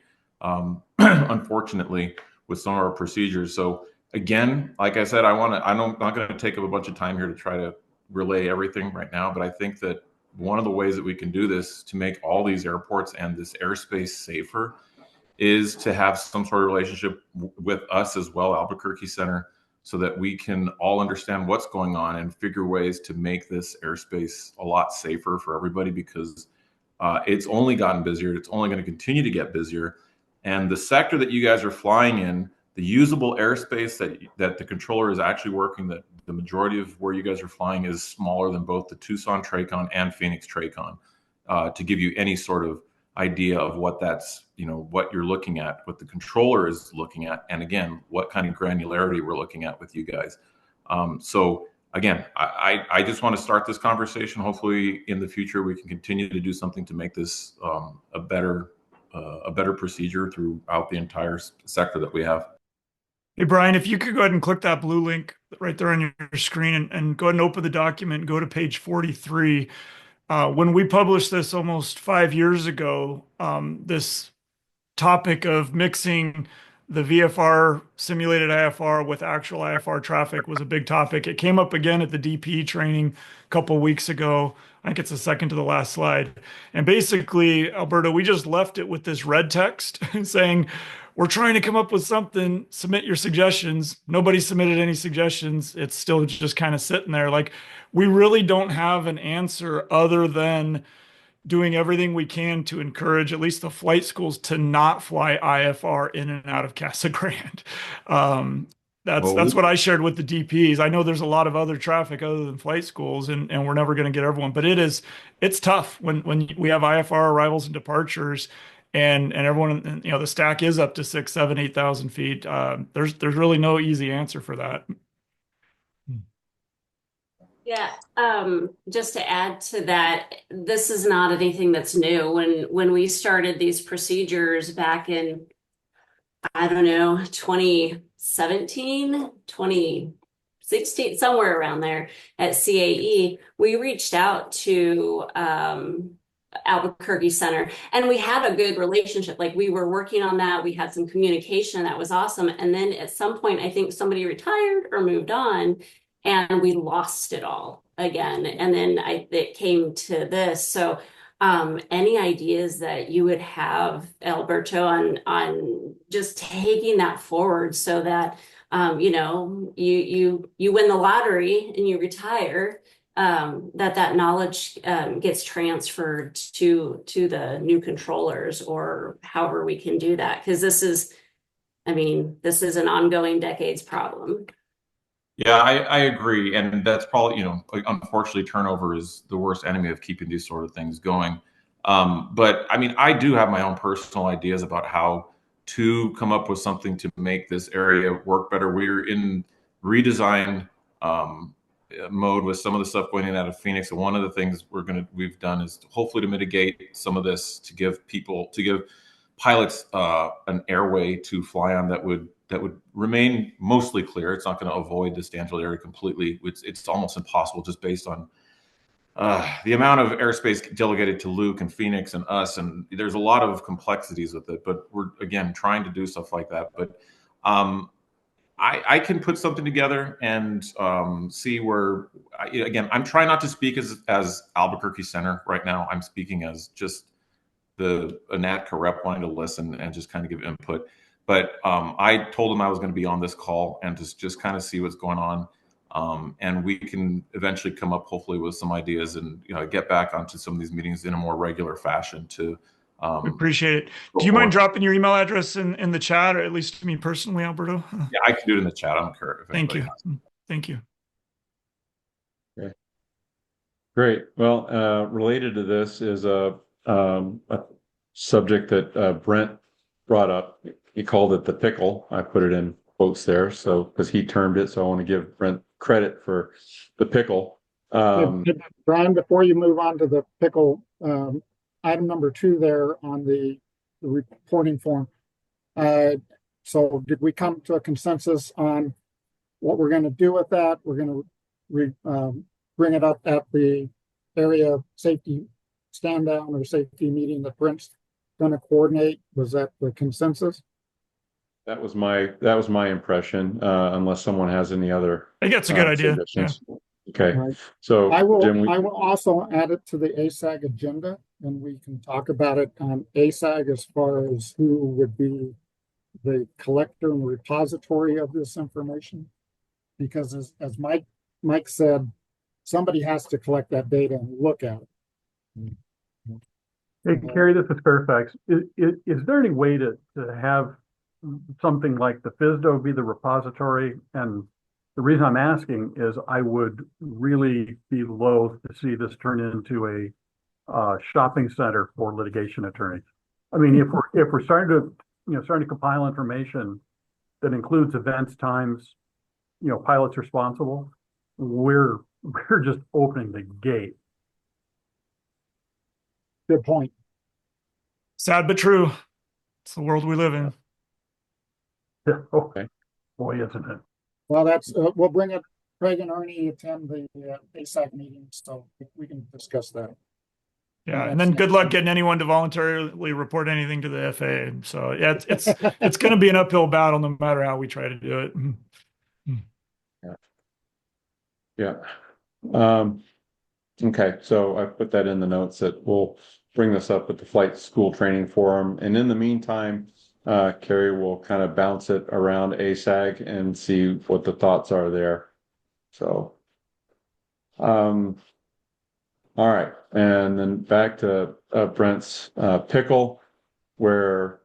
unfortunately, with some of our procedures. So again, like I said, I'm not going to take up a bunch of time here to try to relay everything right now, but I think that one of the ways that we can do this to make all these airports and this airspace safer is to have some sort of relationship with us as well, Albuquerque Center, so that we can all understand what's going on and figure ways to make this airspace a lot safer for everybody, because it's only gotten busier. It's only going to continue to get busier. And the sector that you guys are flying in, the usable airspace that the controller is actually working, that the majority of where you guys are flying is smaller than both the Tucson TRACON and Phoenix TRACON, to give you any sort of idea of what that's, what you're looking at, what the controller is looking at, and again, what kind of granularity we're looking at with you guys. So again, I just want to start this conversation. Hopefully in the future, we can continue to do something to make this a better procedure throughout the entire sector that we have. Hey, Brian, if you could go ahead and click that blue link right there on your screen and go ahead and open the document and go to page 43. When we published this almost 5 years ago, this topic of mixing the VFR simulated IFR with actual IFR traffic was a big topic. It came up again at the DPE training a couple of weeks ago. I think it's the second to the last slide. And basically, Alberto, we just left it with this red text saying, we're trying to come up with something, submit your suggestions. Nobody submitted any suggestions. It's still just kind of sitting there. Like, we really don't have an answer other than doing everything we can to encourage at least the flight schools to not fly IFR in and out of Casa Grande. That's what I shared with the DPs. I know there's a lot of other traffic other than flight schools, and we're never going to get everyone, but it's tough when we have IFR arrivals and departures, and everyone, the stack is up to 6,000, 7,000, 8,000 feet. There's really no easy answer for that. Yeah, just to add to that, this is not anything that's new. When we started these procedures back in, I don't know, 2017, 2016, somewhere around there at CAE, we reached out to Albuquerque Center, and we had a good relationship. Like, we were working on that. We had some communication that was awesome. And then at some point, I think somebody retired or moved on, and we lost it all again. And then it came to this. So any ideas that you would have, Alberto, on just taking that forward so that you win the lottery and you retire, that knowledge gets transferred to the new controllers, or however we can do that, because this is an ongoing decades problem. Yeah, I agree. And that's probably, unfortunately, turnover is the worst enemy of keeping these sort of things going. But I mean, I do have my own personal ideas about how to come up with something to make this area work better. We're in redesign mode with some of the stuff going in out of Phoenix. And one of the things we've done is hopefully to mitigate some of this, to give pilots an airway to fly on that would remain mostly clear. It's not going to avoid the Stanfield area completely. It's almost impossible just based on the amount of airspace delegated to Luke and Phoenix and us, and there's a lot of complexities with it. But we're again trying to do stuff like that. But I can put something together and see where. Again, I'm trying not to speak as Albuquerque Center right now. I'm speaking as just a NATCA rep wanting to listen and just kind of give input. But I told them I was going to be on this call and just kind of see what's going on. And we can eventually come up hopefully with some ideas and get back onto some of these meetings in a more regular fashion to we appreciate it. Do you mind dropping your email address in the chat, or at least to me personally, Alberto? Yeah, I can do it in the chat. I don't care. Thank you. Thank you. Okay. Great. Well, related to this is a subject that Brent brought up. He called it the pickle. I put it in quotes there, so because he termed it, so I want to give Brent credit for the pickle. Brian, before you move on to the pickle, item number 2 there on the reporting form. So did we come to a consensus on what we're going to do with that? We're going to bring it up at the area safety stand down or safety meeting that Brent's going to coordinate. Was that the consensus? That was my impression, unless someone has any other. I think that's a good idea. Yeah. Okay. Right. So I Jim, will also add it to the ASAG agenda, and we can talk about it on ASAG as far as who would be the collector and the repository of this information. Because as Mike said, somebody has to collect that data and look at it. Hey, Carrie, this is Fairfax. Is there any way to have something like the FSDO be the repository? And the reason I'm asking is I would really be loath to see this turn into a shopping center for litigation attorneys. I mean, if we're starting to compile information that includes events, times, pilots responsible, we're just opening the gate. Good point. Sad but true. It's the world we live in. Okay. Boy, isn't it? Well, that's we'll bring it. Craig and Ernie attend the ASAC meeting, so we can discuss that. Yeah, and then good luck getting anyone to voluntarily report anything to the FAA. So yeah, it's going to be an uphill battle no matter how we try to do it. Yeah. Okay, so I put that in the notes that we'll bring this up at the Flight School Training Forum, and in the meantime, Carrie will kind of bounce it around ASAG and see what the thoughts are there. So, all right, and then back to Brent's pickle, where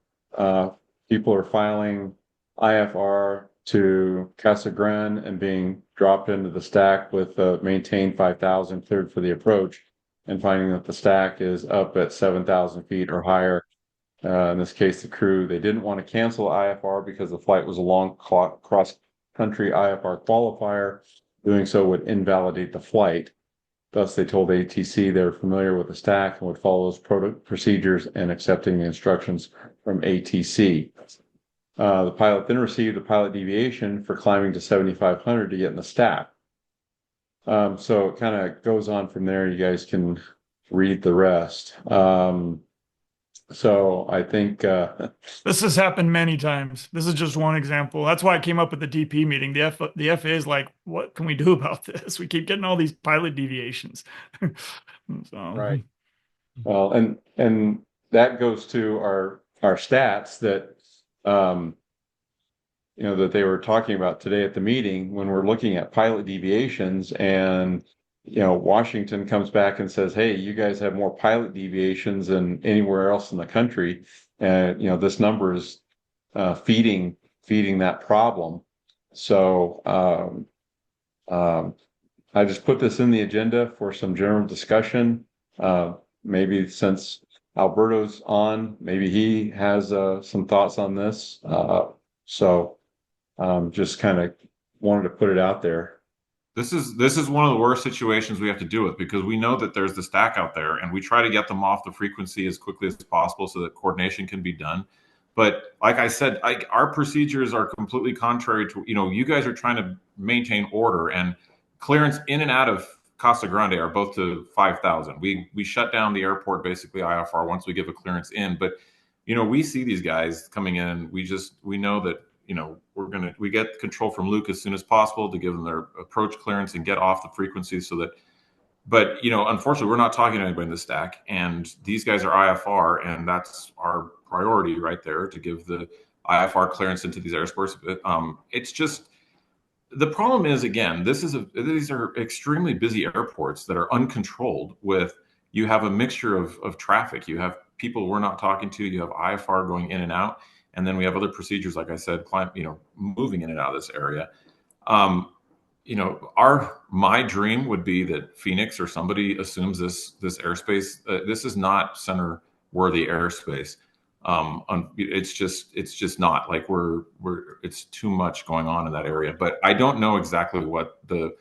people are filing IFR to Casa Grande and being dropped into the stack with maintained 5,000 cleared for the approach, and finding that the stack is up at 7,000 feet or higher. In this case, the crew, they didn't want to cancel IFR because the flight was a long cross-country IFR qualifier. Doing so would invalidate the flight. Thus, they told ATC they were familiar with the stack and would follow those procedures and accepting the instructions from ATC. The pilot then received a pilot deviation for climbing to 7,500 to get in the stack. So it kind of goes on from there. You guys can read the rest. So I think this has happened many times. This is just one example. That's why I came up with the DP meeting. The FAA is like, what can we do about this? We keep getting all these pilot deviations. So. Right. Well, and that goes to our stats that that they were talking about today at the meeting when we're looking at pilot deviations, and Washington comes back and says, hey, you guys have more pilot deviations than anywhere else in the country. And, this number is feeding that problem. So I just put this in the agenda for some general discussion. Maybe since Alberto's on, maybe he has some thoughts on this. So just kind of wanted to put it out there. This is one of the worst situations we have to deal with because we know that there's the stack out there, and we try to get them off the frequency as quickly as possible so that coordination can be done. But like I said, our procedures are completely contrary to, you guys are trying to maintain order, and clearance in and out of Casa Grande are both to 5,000. We shut down the airport, basically IFR, once we give a clearance in. But we see these guys coming in. We know that we get control from Luke as soon as possible to give them their approach clearance and get off the frequency so that. But unfortunately, we're not talking to anybody in the stack, and these guys are IFR, and that's our priority right there to give the IFR clearance into these airspace. It's just the problem is, again, these are extremely busy airports that are uncontrolled. You have a mixture of traffic. You have people we're not talking to. You have IFR going in and out, and then we have other procedures, like I said, moving in and out of this area. My dream would be that Phoenix or somebody assumes this airspace. This is not center worthy airspace. It's just not like it's too much going on in that area. But I don't know exactly what the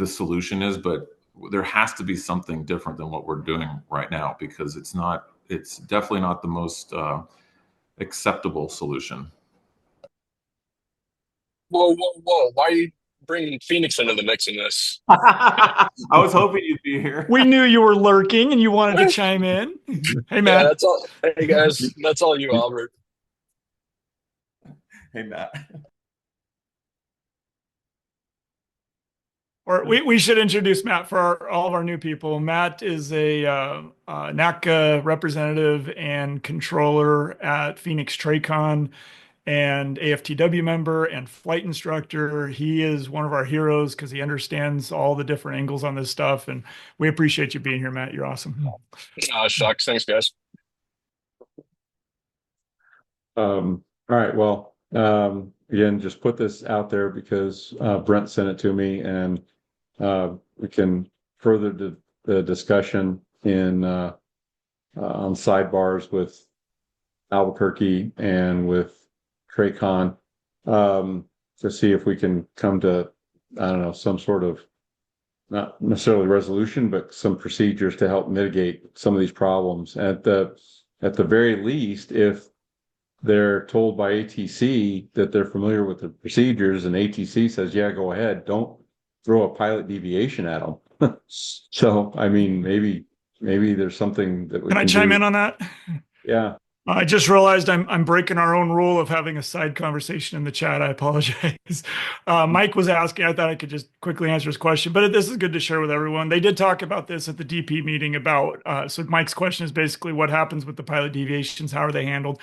solution is, but there has to be something different than what we're doing right now, because it's definitely not the most acceptable solution. Whoa, whoa, whoa. Why are you bringing Phoenix into the mix in this? I was hoping you'd be here. We knew you were lurking and you wanted to chime in. Hey, Matt. Yeah, that's all. Hey, guys. That's all you, Albert. Hey, Matt. Or we should introduce Matt for all of our new people. Matt is a NACA representative and controller at Phoenix TRACON, and AFTW member and flight instructor. He is one of our heroes because he understands all the different angles on this stuff, and we appreciate you being here, Matt. You're awesome. Shucks. Thanks, guys. All right. Well, again, just put this out there because Brent sent it to me, and we can further the discussion on sidebars with Albuquerque and with TRACON to see if we can come to, I don't know, some sort of, not necessarily resolution, but some procedures to help mitigate some of these problems. At the very least, if they're told by ATC that they're familiar with the procedures and ATC says, yeah, go ahead, don't throw a pilot deviation at them. So, I mean, maybe there's something that we can I chime in on that? Yeah. I just realized I'm breaking our own rule of having a side conversation in the chat. I apologize. Mike was asking, I thought I could just quickly answer his question, but this is good to share with everyone. They did talk about this at the DP meeting so Mike's question is basically what happens with the pilot deviations, how are they handled?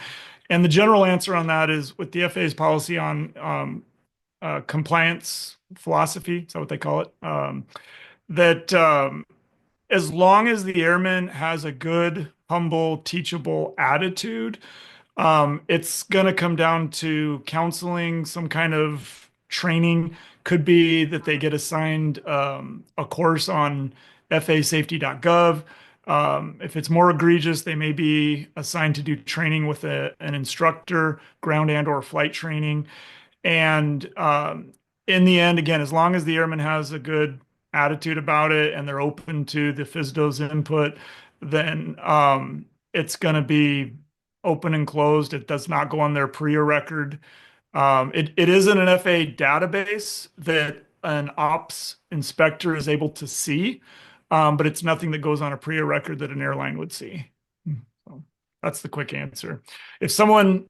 And the general answer on that is with the FAA's policy on compliance philosophy, is that what they call it? As long as the airman has a good, humble, teachable attitude, it's going to come down to counseling, some kind of training. Could be that they get assigned a course on FASafety.gov. If it's more egregious, they may be assigned to do training with an instructor, ground and or flight training. And in the end, again, as long as the airman has a good attitude about it and they're open to the FSDO's input, then it's going to be open and closed. It does not go on their PREA record. It is in an FAA database that an ops inspector is able to see, but it's nothing that goes on a PREA record that an airline would see. So that's the quick answer. If someone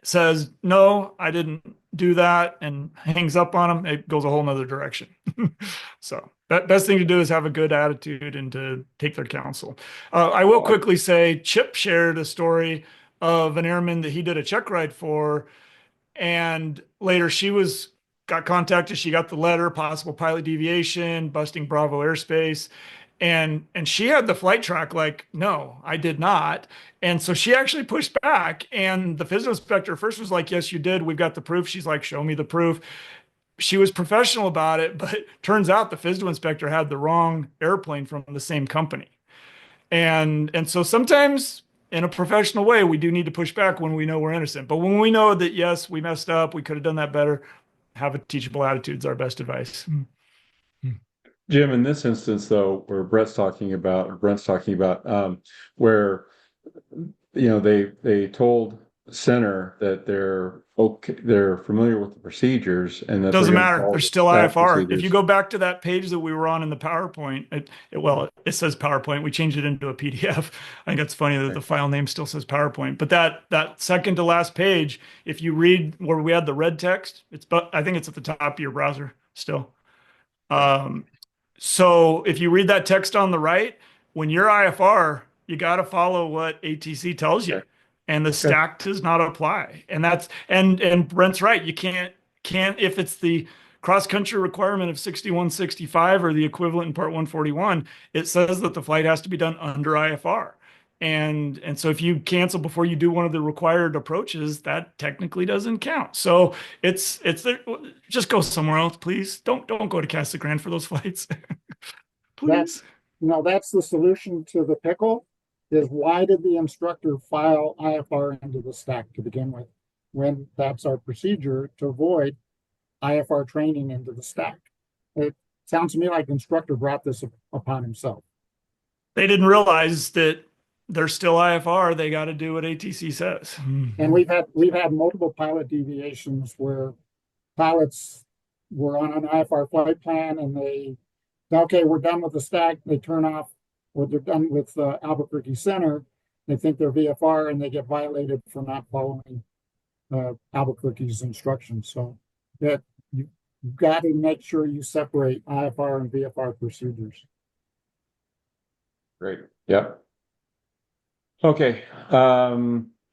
says, no, I didn't do that, and hangs up on them, it goes a whole nother direction. So best thing to do is have a good attitude and to take their counsel. I will quickly say Chip shared a story of an airman that he did a check ride for, and later she got contacted. She got the letter, possible pilot deviation, busting Bravo airspace. And she had the flight track like, no, I did not. And so she actually pushed back. And the FSDO inspector first was like, yes, you did. We've got the proof. She's like, show me the proof. She was professional about it, but turns out the FSDO inspector had the wrong airplane from the same company. And so sometimes in a professional way, we do need to push back when we know we're innocent. But when we know that, yes, we messed up, we could have done that better, have a teachable attitude is our best advice. Jim, in this instance, though, where Brent's talking about, where they told center that they're okay, they're familiar with the procedures, and that they're Doesn't going to matter. follow There's the still staff IFR. If you procedures. go back to that page that we were on in the PowerPoint, it says PowerPoint. We changed it into a PDF. I think it's funny that the file name still says PowerPoint. But that second to last page, if you read where we had the red text, I think it's at the top of your browser still. So if you read that text on the right, when you're IFR, you got to follow what ATC tells you, and the stack does not apply. And Brent's right. You can't if it's the cross country requirement of 6165 or the equivalent in Part 141, it says that the flight has to be done under IFR. And so if you cancel before you do one of the required approaches, that technically doesn't count. So it's there. Just go somewhere else, please. Don't go to Casa Grande for those flights. Please. That's the solution to the pickle, is why did the instructor file IFR into the stack to begin with, when that's our procedure to avoid IFR training into the stack? It sounds to me like the instructor brought this upon himself. They didn't realize that they're still IFR. They got to do what ATC says. And we've had multiple pilot deviations where pilots were on an IFR flight plan and we're done with the stack. They turn off, or they're done with Albuquerque Center. They think they're VFR and they get violated for not following Albuquerque's instructions. So that you've got to make sure you separate IFR and VFR procedures. Great. Yep. Okay.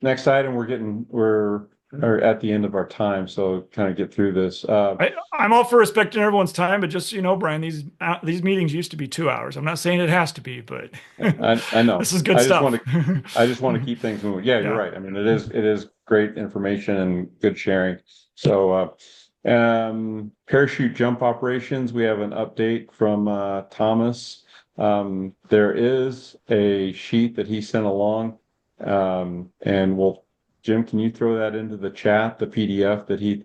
Next item, we're at the end of our time, so kind of get through this. I'm all for respecting everyone's time, but just so you know, Brian, these meetings used to be 2 hours. I'm not saying it has to be, but I know this is good stuff. I just want to keep things moving. Yeah, you're right. I mean, it is great information and good sharing. So, parachute jump operations, we have an update from Thomas. There is a sheet that he sent along, and Jim, can you throw that into the chat, the PDF that he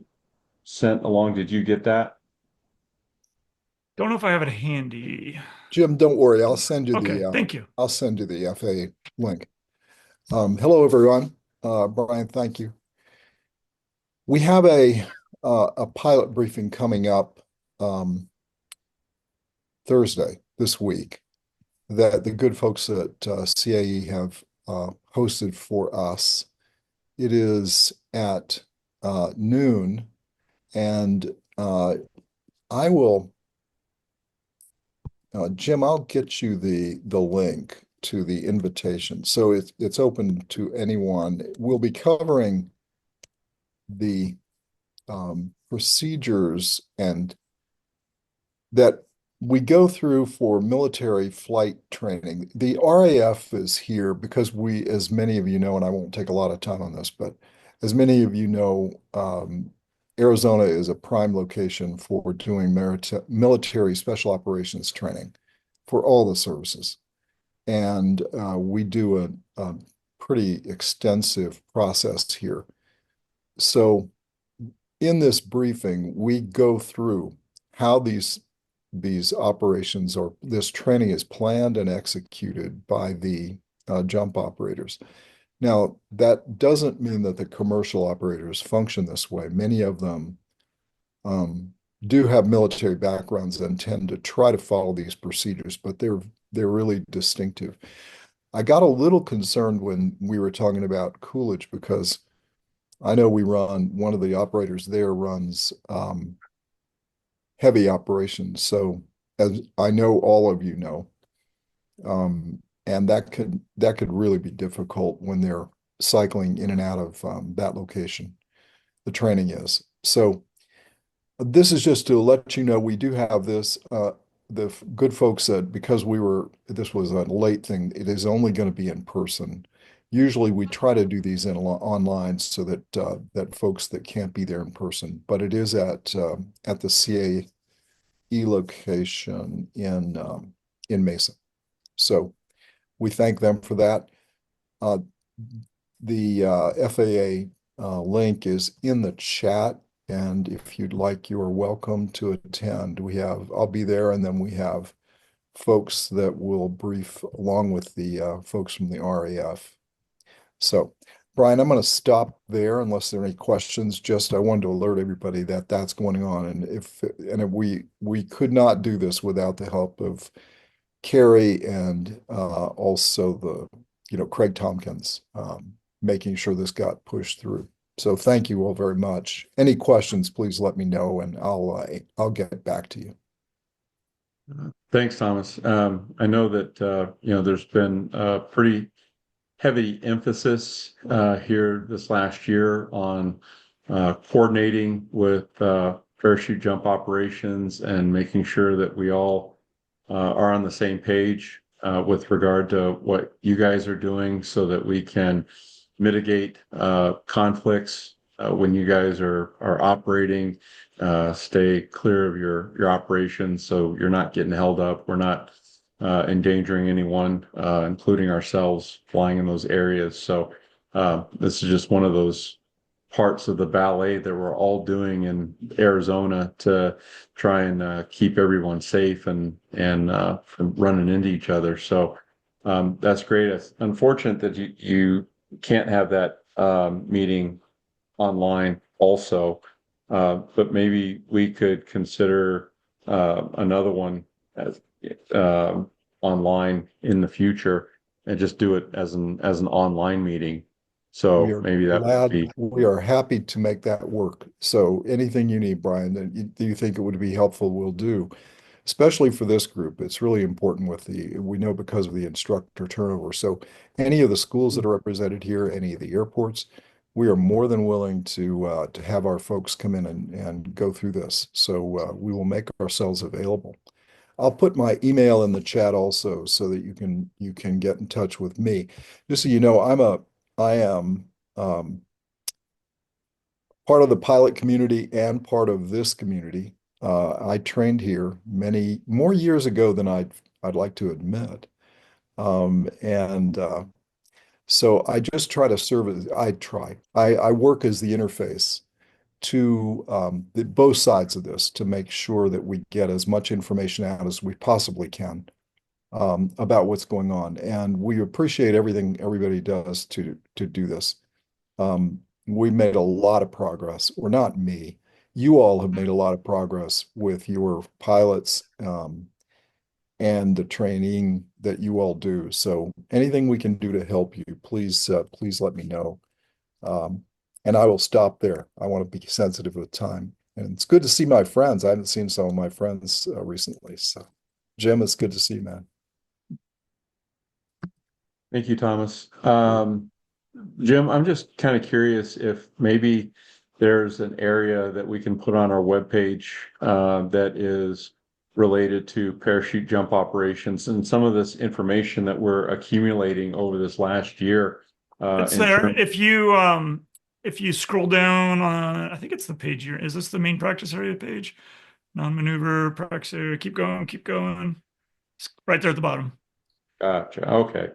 sent along? Did you get that? Don't know if I have it handy. Jim, don't worry. I'll send you thank you. I'll send you the FAA link. Hello, everyone. Brian, thank you. We have a pilot briefing coming up Thursday this week that the good folks at CAE have hosted for us. It is at noon, and I will, Jim, I'll get you the link to the invitation. So it's open to anyone. We'll be covering the procedures and that we go through for military flight training. The RAF is here because as many of you know, and I won't take a lot of time on this, but as many of you know, Arizona is a prime location for doing military special operations training for all the services. And we do a pretty extensive process here. So in this briefing, we go through how these operations or this training is planned and executed by the jump operators. Now, that doesn't mean that the commercial operators function this way. Many of them do have military backgrounds and tend to try to follow these procedures, but they're really distinctive. I got a little concerned when we were talking about Coolidge because I know one of the operators there runs heavy operations. So as I know all of you know, and that could really be difficult when they're cycling in and out of that location. The training is. So this is just to let you know we do have this. The good folks said because this was a late thing, it is only going to be in person. Usually we try to do these online so that that folks that can't be there in person, but it is at the CAE location in Mesa. So we thank them for that. The FAA link is in the chat. And if you'd like, you are welcome to attend. I'll be there, and then we have folks that will brief along with the folks from the RAF. So, Brian, I'm going to stop there unless there are any questions. Just I wanted to alert everybody that that's going on, and if we could not do this without the help of Carrie and also Craig Tompkins, making sure this got pushed through. So thank you all very much. Any questions, please let me know, and I'll get back to you. Thanks, Thomas. I know that there's been a pretty heavy emphasis here this last year on coordinating with parachute jump operations and making sure that we all are on the same page with regard to what you guys are doing so that we can mitigate conflicts when you guys are operating, stay clear of your operations so you're not getting held up. We're not endangering anyone, including ourselves, flying in those areas. So this is just one of those parts of the ballet that we're all doing in Arizona to try and keep everyone safe and from running into each other. So that's great. It's unfortunate that you can't have that meeting online also, but maybe we could consider another one as online in the future and just do it as an online meeting. So maybe that would be. We are happy to make that work. So anything you need, Brian, that you think it would be helpful, we'll do. Especially for this group, it's really important we know because of the instructor turnover. So any of the schools that are represented here, any of the airports, we are more than willing to have our folks come in and go through this. So we will make ourselves available. I'll put my email in the chat also so that you can get in touch with me. Just so you know, I am part of the pilot community and part of this community. I trained here many more years ago than I'd like to admit. So I just try to serve as I work as the interface to both sides of this to make sure that we get as much information out as we possibly can about what's going on. And we appreciate everything everybody does to do this. We made a lot of progress, or not me. You all have made a lot of progress with your pilots and the training that you all do. So anything we can do to help you, please let me know. And I will stop there. I want to be sensitive with time. And it's good to see my friends. I haven't seen some of my friends recently. So Jim, it's good to see you, man. Thank you, Thomas. Jim, I'm just kind of curious if maybe there's an area that we can put on our webpage that is related to parachute jump operations and some of this information that we're accumulating over this last year. It's there. If you scroll down on, I think it's the page here. Is this the main practice area page? Non-maneuver practice area. Keep going, keep going. It's right there at the bottom. Gotcha. Okay.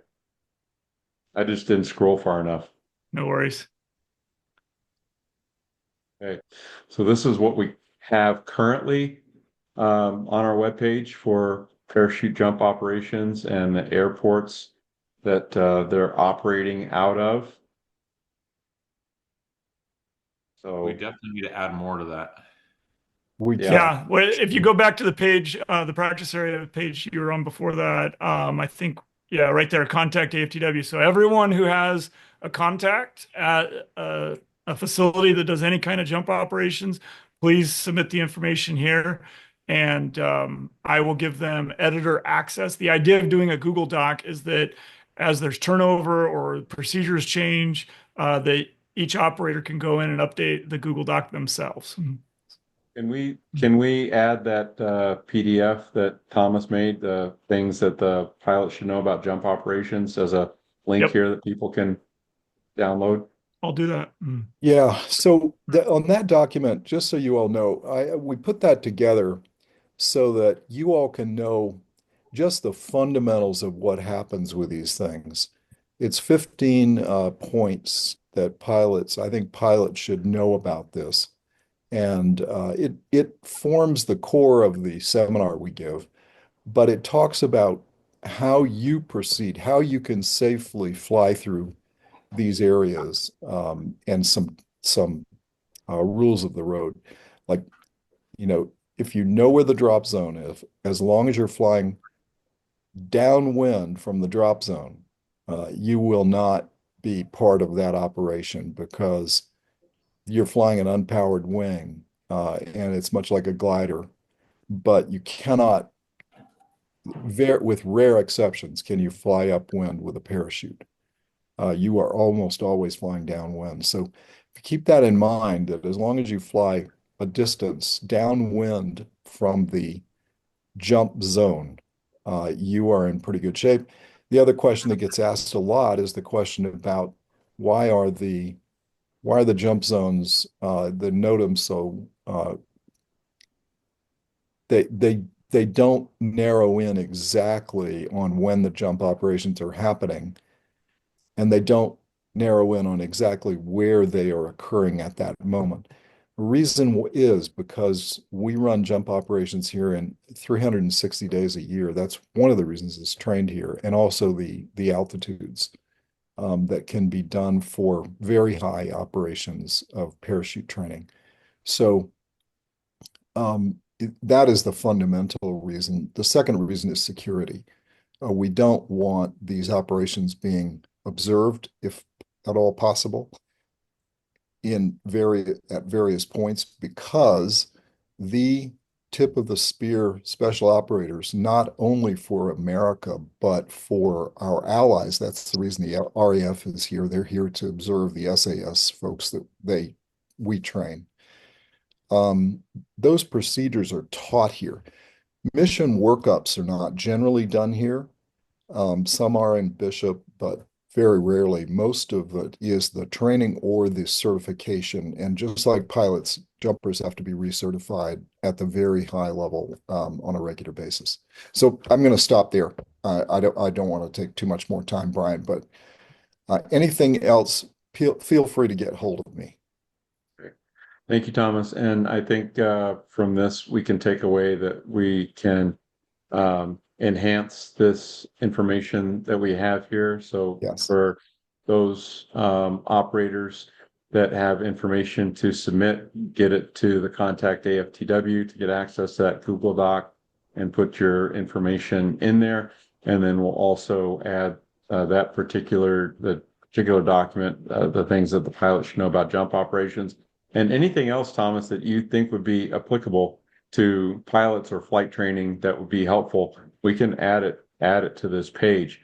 I just didn't scroll far enough. No worries. Okay. So this is what we have currently on our webpage for parachute jump operations and the airports that they're operating out of. So we definitely need to add more to that. Yeah. Well, if you go back to the page, the practice area page you were on before that, I think, yeah, right there, contact AFTW. So everyone who has a contact at a facility that does any kind of jump operations, please submit the information here, and I will give them editor access. The idea of doing a Google Doc is that as there's turnover or procedures change, that each operator can go in and update the Google Doc themselves. Can we add that PDF that Thomas made, the things that the pilot should know about jump operations, as a link here that people can download? I'll do that. Yeah. So on that document, just so you all know, we put that together so that you all can know just the fundamentals of what happens with these things. It's 15 points that I think pilots should know about this. And it forms the core of the seminar we give, but it talks about how you proceed, how you can safely fly through these areas, and some rules of the road. Like, if you know where the drop zone is, as long as you're flying downwind from the drop zone, you will not be part of that operation because you're flying an unpowered wing, and it's much like a glider, but you cannot, with rare exceptions, can you fly upwind with a parachute. You are almost always flying downwind. So if you keep that in mind, that as long as you fly a distance downwind from the jump zone, you are in pretty good shape. The other question that gets asked a lot is the question about why are the jump zones, the NOTAMs, so they don't narrow in exactly on when the jump operations are happening, and they don't narrow in on exactly where they are occurring at that moment. The reason is because we run jump operations here in 360 days a year. That's one of the reasons it's trained here, and also the altitudes that can be done for very high operations of parachute training. So that is the fundamental reason. The second reason is security. We don't want these operations being observed, if at all possible, at various points, because the tip of the spear special operators, not only for America, but for our allies. That's the reason the RAF is here. They're here to observe the SAS folks that we train. Those procedures are taught here. Mission workups are not generally done here. Some are in Bishop, but very rarely. Most of it is the training or the certification. And just like pilots, jumpers have to be recertified at the very high level on a regular basis. So I'm going to stop there. I don't want to take too much more time, Brian, but anything else, feel free to get hold of me. Great. Thank you, Thomas. And I think from this, we can take away that we can enhance this information that we have here. So yes, for those operators that have information to submit, get it to the contact AFTW to get access to that Google Doc and put your information in there. And then we'll also add the particular document, the things that the pilot should know about jump operations, and anything else, Thomas, that you think would be applicable to pilots or flight training that would be helpful. We can add it to this page.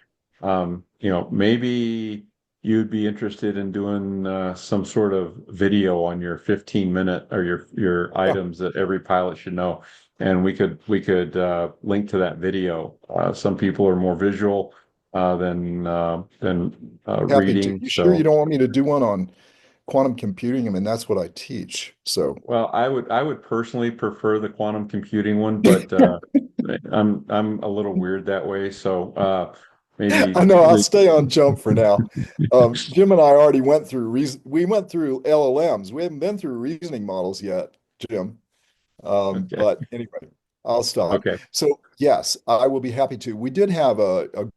Maybe you'd be interested in doing some sort of video on your 15-minute or your items that every pilot should know, and we could link to that video. Some people are more visual than reading. You sure you don't want me to do one on quantum computing? I mean, that's what I teach. So, well, I would personally prefer the quantum computing one, but I'm a little weird that way. So maybe I know I'll stay on jump for now. Jim and I already went through we went through LLMs. We haven't been through reasoning models yet, Jim. Okay. But anyway, I'll stop. Okay. So yes, I will be happy to. We did have a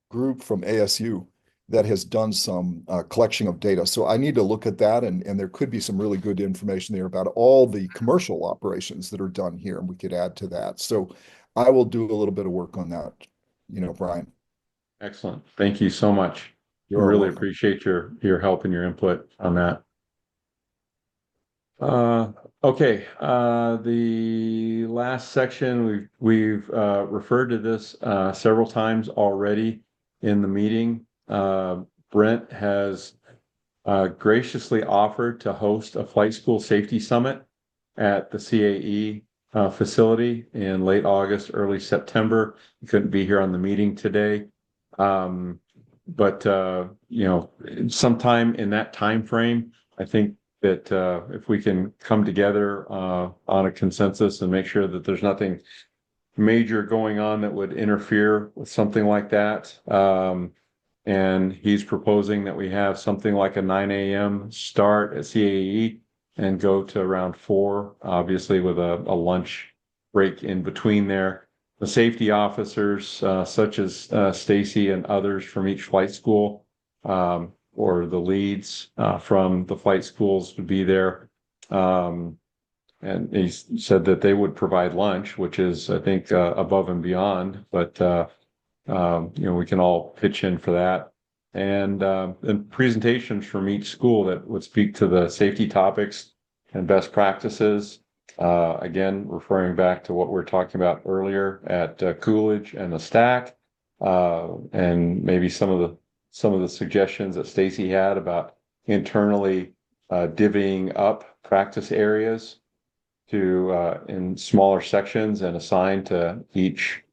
group from ASU that has done some collection of data. So I need to look at that, and there could be some really good information there about all the commercial operations that are done here, and we could add to that. So I will do a little bit of work on that, Brian. Excellent. Thank you so much. You're really welcome. appreciate your help and your input on that. Okay. The last section, we've referred to this several times already in the meeting. Brent has graciously offered to host a flight school safety summit at the CAE facility in late August, early September. He couldn't be here on the meeting today. But sometime in that time frame, I think that if we can come together on a consensus and make sure that there's nothing major going on that would interfere with something like that. And he's proposing that we have something like a 9 a.m. start at CAE and go to around 4, obviously with a lunch break in between there. The safety officers, such as Stacy and others from each flight school, or the leads from the flight schools would be there. And he said that they would provide lunch, which is, I think, above and beyond, but we can all pitch in for that. And presentations from each school that would speak to the safety topics and best practices. Again, referring back to what we were talking about earlier at Coolidge and the Stack, and maybe some of the suggestions that Stacy had about internally divvying up practice areas to in smaller sections and assigned to each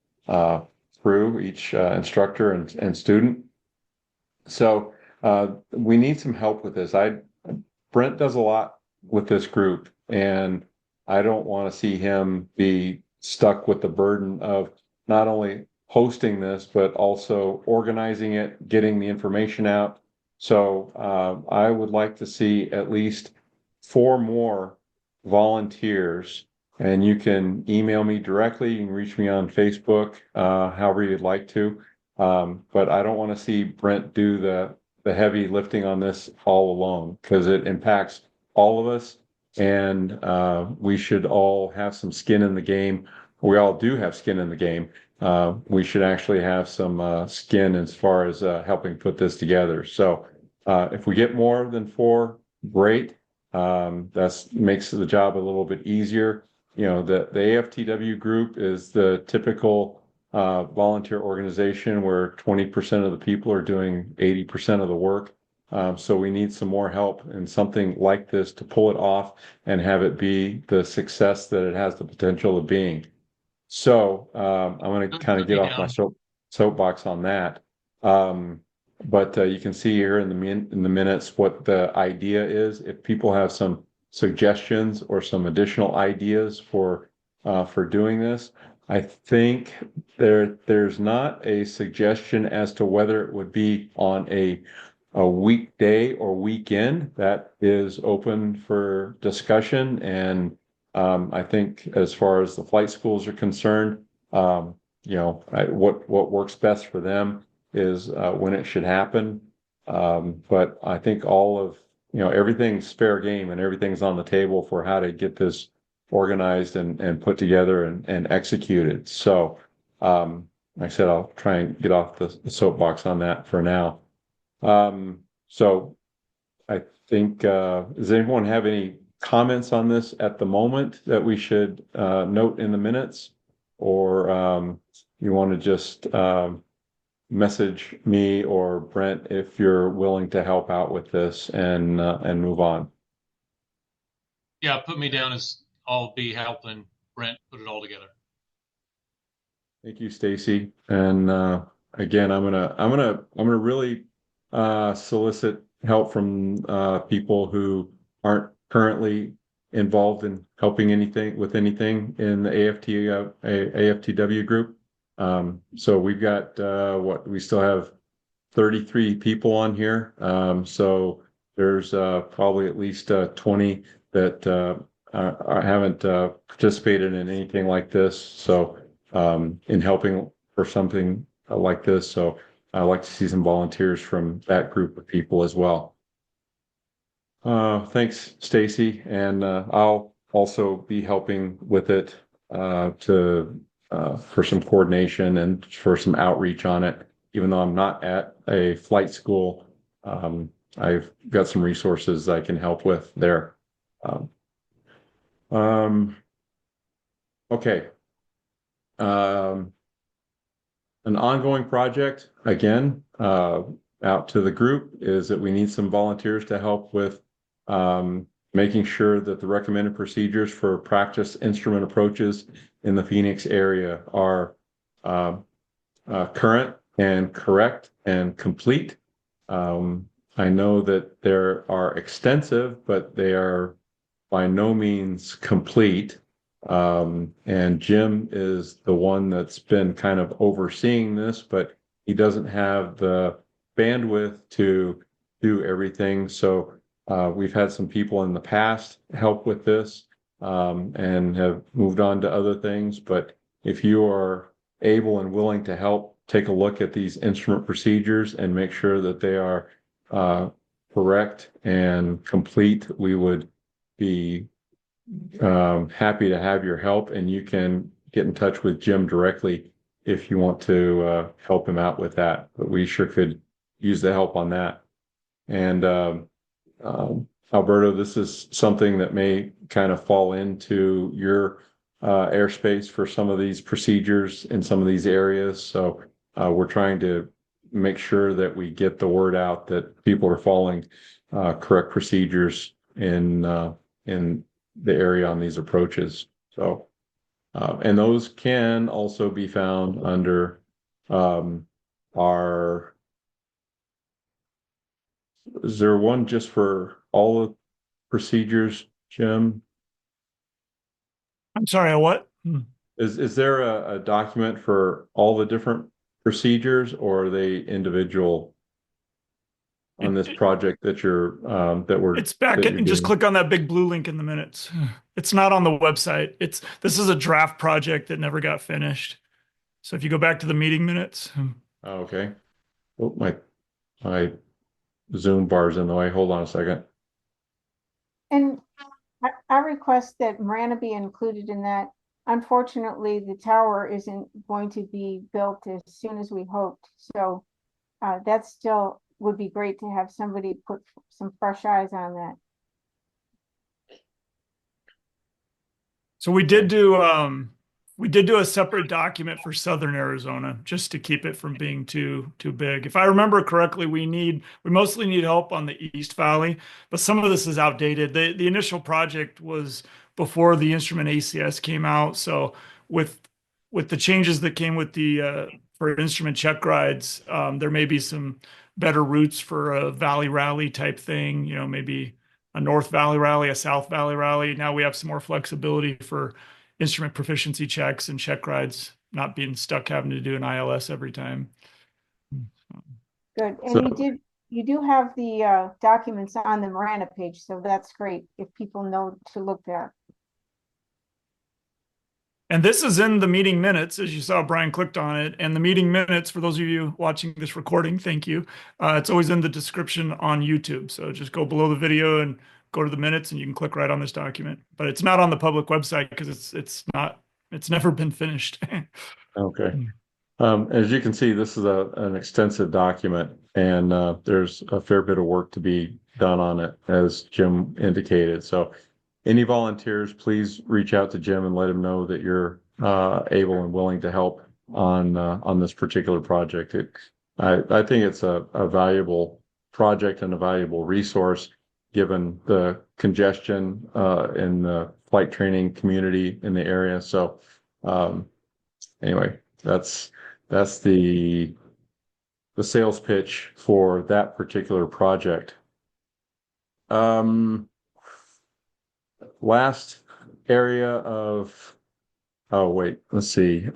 crew, each instructor and student. So we need some help with this. Brent does a lot with this group, and I don't want to see him be stuck with the burden of not only hosting this, but also organizing it, getting the information out. So I would like to see at least 4 more volunteers, and you can email me directly. You can reach me on Facebook, however you'd like to. But I don't want to see Brent do the heavy lifting on this all alone, because it impacts all of us, and we should all have some skin in the game. We all do have skin in the game. We should actually have some skin as far as helping put this together. So if we get more than 4, great. That makes the job a little bit easier. The AFTW group is the typical volunteer organization where 20% of the people are doing 80% of the work. So we need some more help in something like this to pull it off and have it be the success that it has the potential of being. So I'm going to kind of get off my soapbox on that. But you can see here in the minutes what the idea is. If people have some suggestions or some additional ideas for doing this, I think there's not a suggestion as to whether it would be on a weekday or weekend. That is open for discussion. And I think as far as the flight schools are concerned, what works best for them is when it should happen. But I think all of, everything's fair game and everything's on the table for how to get this organized and put together and executed. So, like I said, I'll try and get off the soapbox on that for now. So I think, does anyone have any comments on this at the moment that we should note in the minutes? Or you want to just message me or Brent if you're willing to help out with this and move on? Yeah, put me down as I'll be helping Brent put it all together. Thank you, Stacy. And again, I'm gonna really solicit help from people who aren't currently involved in helping anything in the AFTW group. So we've got we still have 33 people on here. So there's probably at least 20 that haven't participated in anything like this. So in helping for something like this. So I'd like to see some volunteers from that group of people as well. Thanks, Stacy. And I'll also be helping with it for some coordination and for some outreach on it. Even though I'm not at a flight school, I've got some resources I can help with there. Okay. An ongoing project, again, out to the group, is that we need some volunteers to help with making sure that the recommended procedures for practice instrument approaches in the Phoenix area are current and correct and complete. I know that there are extensive, but they are by no means complete. And Jim is the one that's been kind of overseeing this, but he doesn't have the bandwidth to do everything. So We've had some people in the past help with this and have moved on to other things. But if you are able and willing to help, take a look at these instrument procedures and make sure that they are correct and complete, we would be happy to have your help. And you can get in touch with Jim directly if you want to help him out with that. But we sure could use the help on that. And Alberto, this is something that may kind of fall into your airspace for some of these procedures in some of these areas. So we're trying to make sure that we get the word out that people are following correct procedures in the area on these approaches. So, and those can also be found under our. Is there one just for all the procedures, Jim? I'm sorry, what? Is there a document for all the different procedures, or are they individual on this project that you're It's back and just click on that big blue link in the minutes. It's not on the website. This is a draft project that never got finished. So if you go back to the meeting minutes. Oh, okay. Oh, my Zoom bar's in the way. Hold on a second. And I request that Marana be included in that. Unfortunately, the tower isn't going to be built as soon as we hoped. So that still would be great to have somebody put some fresh eyes on that. So we did do a separate document for Southern Arizona just to keep it from being too big. If I remember correctly, we mostly need help on the East Valley, but some of this is outdated. The initial project was before the instrument ACS came out. So with the changes that came with the for instrument check rides, there may be some better routes for a Valley Rally type thing, maybe a North Valley Rally, a South Valley Rally. Now we have some more flexibility for instrument proficiency checks and check rides, not being stuck having to do an ILS every time. Good. And you do have the documents on the Marana page, so that's great if people know to look there. And this is in the meeting minutes, as you saw, Brian clicked on it. And the meeting minutes, for those of you watching this recording, thank you. It's always in the description on YouTube. So just go below the video and go to the minutes and you can click right on this document. But it's not on the public website because it's never been finished. Okay. As you can see, this is an extensive document, and there's a fair bit of work to be done on it, as Jim indicated. So any volunteers, please reach out to Jim and let him know that you're able and willing to help on this particular project. I think it's a valuable project and a valuable resource given the congestion in the flight training community in the area. So anyway, that's the sales pitch for that particular project. Last area of, oh wait, let's see.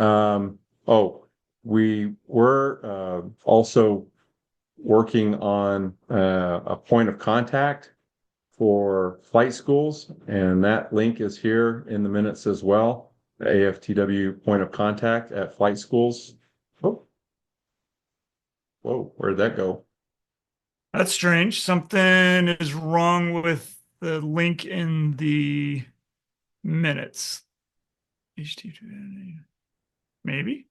We were also working on a point of contact for flight schools, and that link is here in the minutes as well. The AFTW point of contact at flight schools. Oh, whoa, where'd that go? That's strange. Something is wrong with the link in the minutes. Maybe.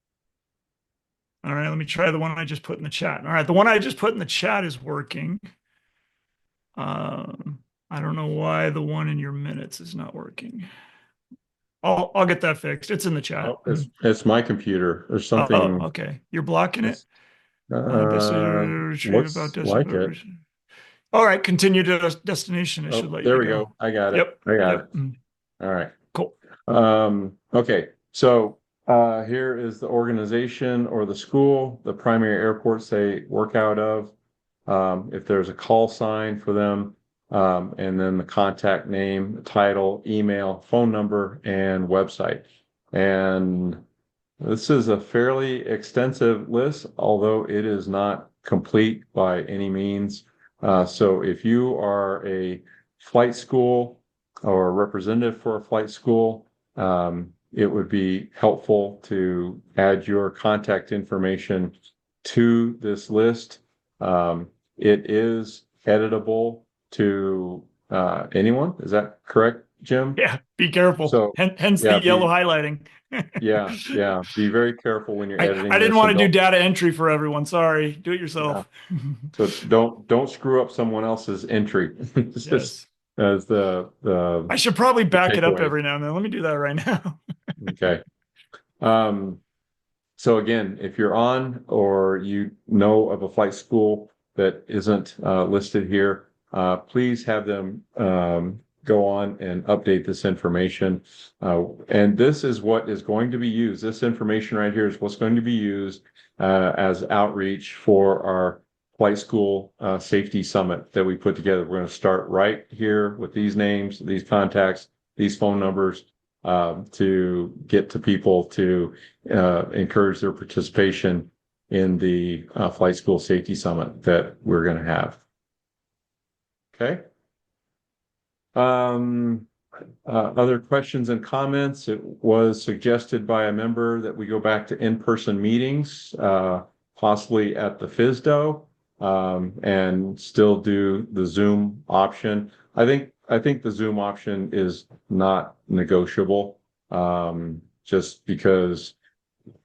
All right, let me try the one I just put in the chat. All right, the one I just put in the chat is working. I don't know why the one in your minutes is not working. I'll get that fixed. It's in the chat. Oh, it's my computer. There's something. Oh, okay. You're blocking it. Looks like it. All right, continue to destination. It should let you There we go. I got it. Yep. I got it. All right. Cool. Okay. So here is the organization or the school, the primary airports they work out of. If there's a call sign for them, and then the contact name, title, email, phone number, and website. And this is a fairly extensive list, although it is not complete by any means. So if you are a flight school or a representative for a flight school, it would be helpful to add your contact information to this list. It is editable to anyone. Is that correct, Jim? Yeah, be careful. So Hence yeah, the yellow highlighting. yeah. Be very careful when you're editing I didn't this, want and to do don't, data entry for everyone. Sorry. Do it yourself. so don't screw up someone else's entry. This is Yes. as the I should probably back it up takeaway. every now and then. Let me do that right now. Okay. So again, if you're on or you know of a flight school that isn't listed here, please have them go on and update this information. And this is what is going to be used. This information right here is what's going to be used as outreach for our flight school safety summit that we put together. We're going to start right here with these names, these contacts, these phone numbers, to get to people to encourage their participation in the flight school safety summit that we're going to have. Okay. Other questions and comments? It was suggested by a member that we go back to in-person meetings, possibly at the FISDO, and still do the Zoom option. I think the Zoom option is not negotiable, just because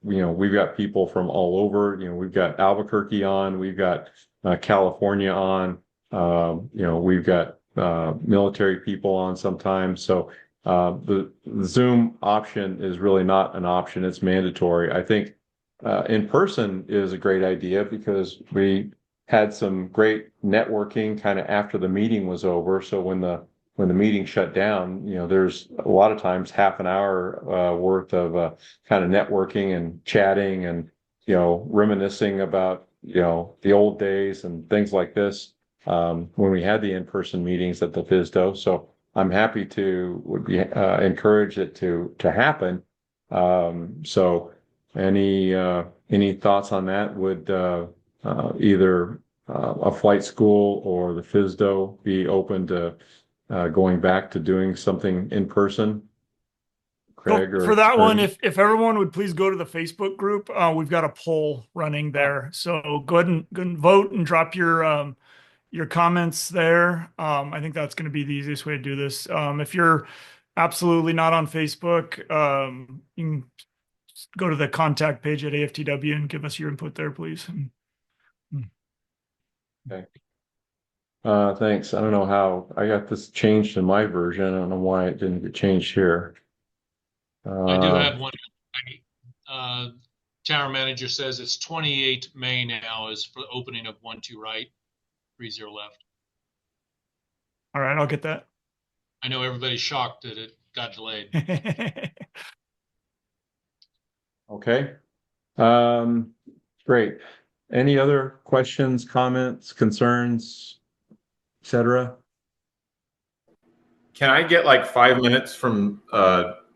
we've got people from all over. We've got Albuquerque on, we've got California on, we've got military people on sometimes. So the Zoom option is really not an option, it's mandatory. I think in person is a great idea because we had some great networking kind of after the meeting was over. So when the meeting shut down, there's a lot of times half an hour worth of kind of networking and chatting and reminiscing about the old days and things like this, when we had the in-person meetings at the FISDO. So I'm happy would be encourage it to happen. So any thoughts on that? Would either a flight school or the FISDO be open to going back to doing something in person? Craig, for that one, if everyone would please go to the Facebook group, we've got a poll running there. So go ahead and vote and drop your comments there. I think that's going to be the easiest way to do this. If you're absolutely not on Facebook, you can go to the contact page at AFTW and give us your input there, please. Okay. Thanks. I don't know how I got this changed in my version. I don't know why it didn't get changed here. I do have one. Tower manager says it's 28 May now is for the opening of 1-2 right, 30 left. All right, I'll get that. I know everybody's shocked that it got delayed. Okay. Great. Any other questions, comments, concerns, etc.? Can I get like 5 minutes from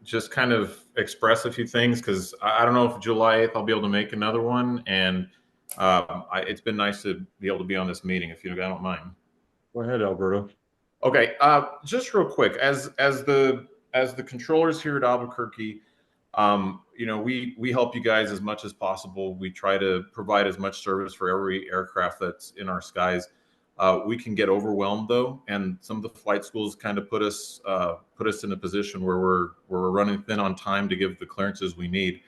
just kind of express a few things? Because I don't know if July 8th I'll be able to make another one. And it's been nice to be able to be on this meeting, if you don't mind. Go ahead, Alberto. Okay, just real quick, as the controllers here at Albuquerque, we help you guys as much as possible. We try to provide as much service for every aircraft that's in our skies. We can get overwhelmed though, and some of the flight schools kind of put us in a position where we're running thin on time to give the clearances we need.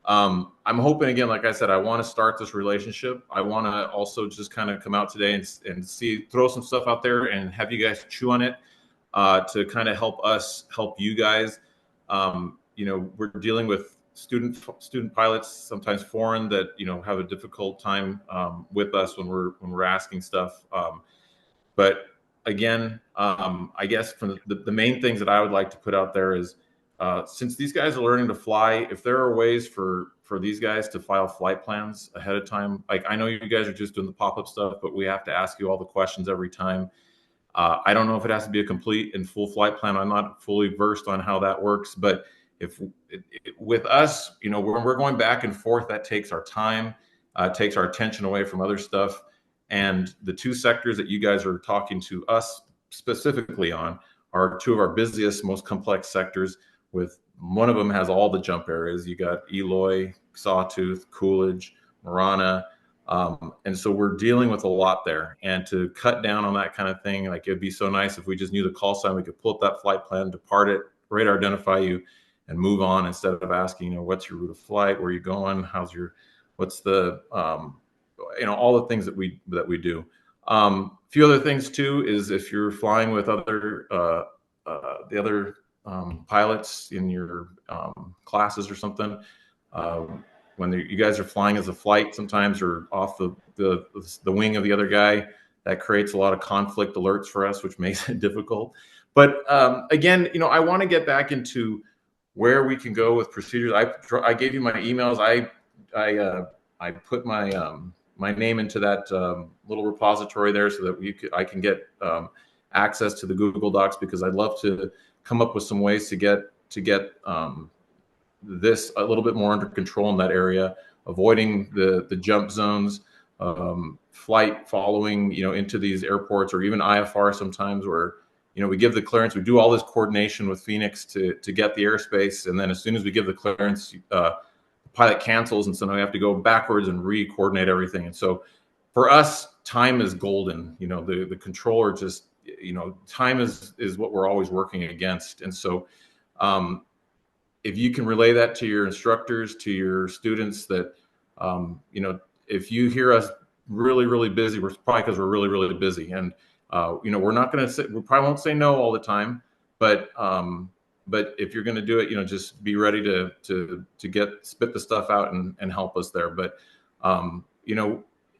I'm hoping, again, like I said, I want to start this relationship. I want to also just kind of come out today and throw some stuff out there and have you guys chew on it, to kind of help us help you guys. We're dealing with student pilots, sometimes foreign, that have a difficult time with us when we're asking stuff. But again, I guess from the main things that I would like to put out there is, since these guys are learning to fly, if there are ways for these guys to file flight plans ahead of time, like I know you guys are just doing the pop-up stuff, but we have to ask you all the questions every time. I don't know if it has to be a complete and full flight plan. I'm not fully versed on how that works, but with us, when we're going back and forth, that takes our time, takes our attention away from other stuff. And the two sectors that you guys are talking to us specifically on are two of our busiest, most complex sectors. With one of them has all the jump areas. You got Eloy, Sawtooth, Coolidge, Marana. And so we're dealing with a lot there. And to cut down on that kind of thing, like it'd be so nice if we just knew the call sign, we could pull up that flight plan, depart it, radar identify you, and move on instead of asking, what's your route of flight, where are you going, what's the, all the things that we do. A few other things too is if you're flying with other the other pilots in your classes or something, when you guys are flying as a flight sometimes or off the wing of the other guy, that creates a lot of conflict alerts for us, which makes it difficult. But again, I want to get back into where we can go with procedures. I gave you my emails. I put my name into that little repository there so that I can get access to the Google Docs, because I'd love to come up with some ways to get this a little bit more under control in that area, avoiding the jump zones, flight following, into these airports, or even IFR sometimes where, we give the clearance, we do all this coordination with Phoenix to get the airspace. And then as soon as we give the clearance, the pilot cancels. And so now we have to go backwards and re-coordinate everything. And so for us, time is golden. The controller just, time is what we're always working against. And so, if you can relay that to your instructors, to your students, that, if you hear us really, really busy, we're probably because we're really, really busy. And, we're not going to say, we probably won't say no all the time, but if you're going to do it, just be ready to spit the stuff out and help us there. But,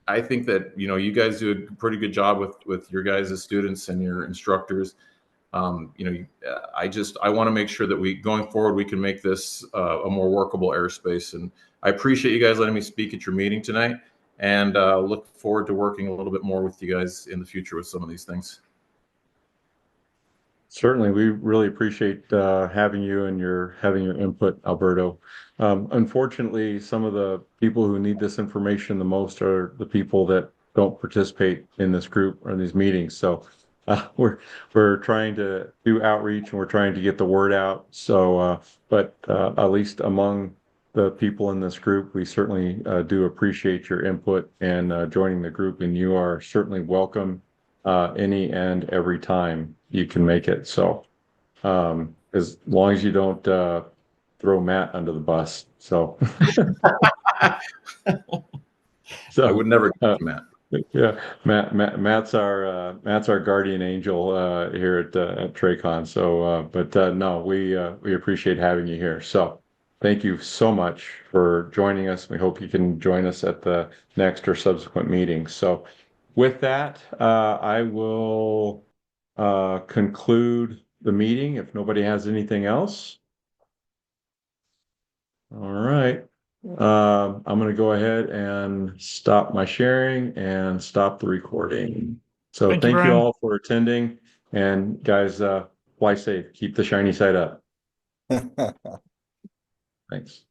I think that, you guys do a pretty good job with your guys as students and your instructors. I want to make sure that going forward, we can make this a more workable airspace. And I appreciate you guys letting me speak at your meeting tonight, and look forward to working a little bit more with you guys in the future with some of these things. Certainly, we really appreciate having you and having your input, Alberto. Unfortunately, some of the people who need this information the most are the people that don't participate in this group or in these meetings. So we're trying to do outreach, and we're trying to get the word out. So, but at least among the people in this group, we certainly do appreciate your input and joining the group. And you are certainly welcome any and every time you can make it. So as long as you don't throw Matt under the bus. So I would never do Matt. Yeah, Matt's our guardian angel here at TRACON. So, no, we appreciate having you here. So, thank you so much for joining us. We hope you can join us at the next or subsequent meetings. So, with that, I will conclude the meeting if nobody has anything else. All right. I'm going to go ahead and stop my sharing and stop the recording. So thank you all for attending, and guys, fly safe. Keep the shiny side up. Thanks.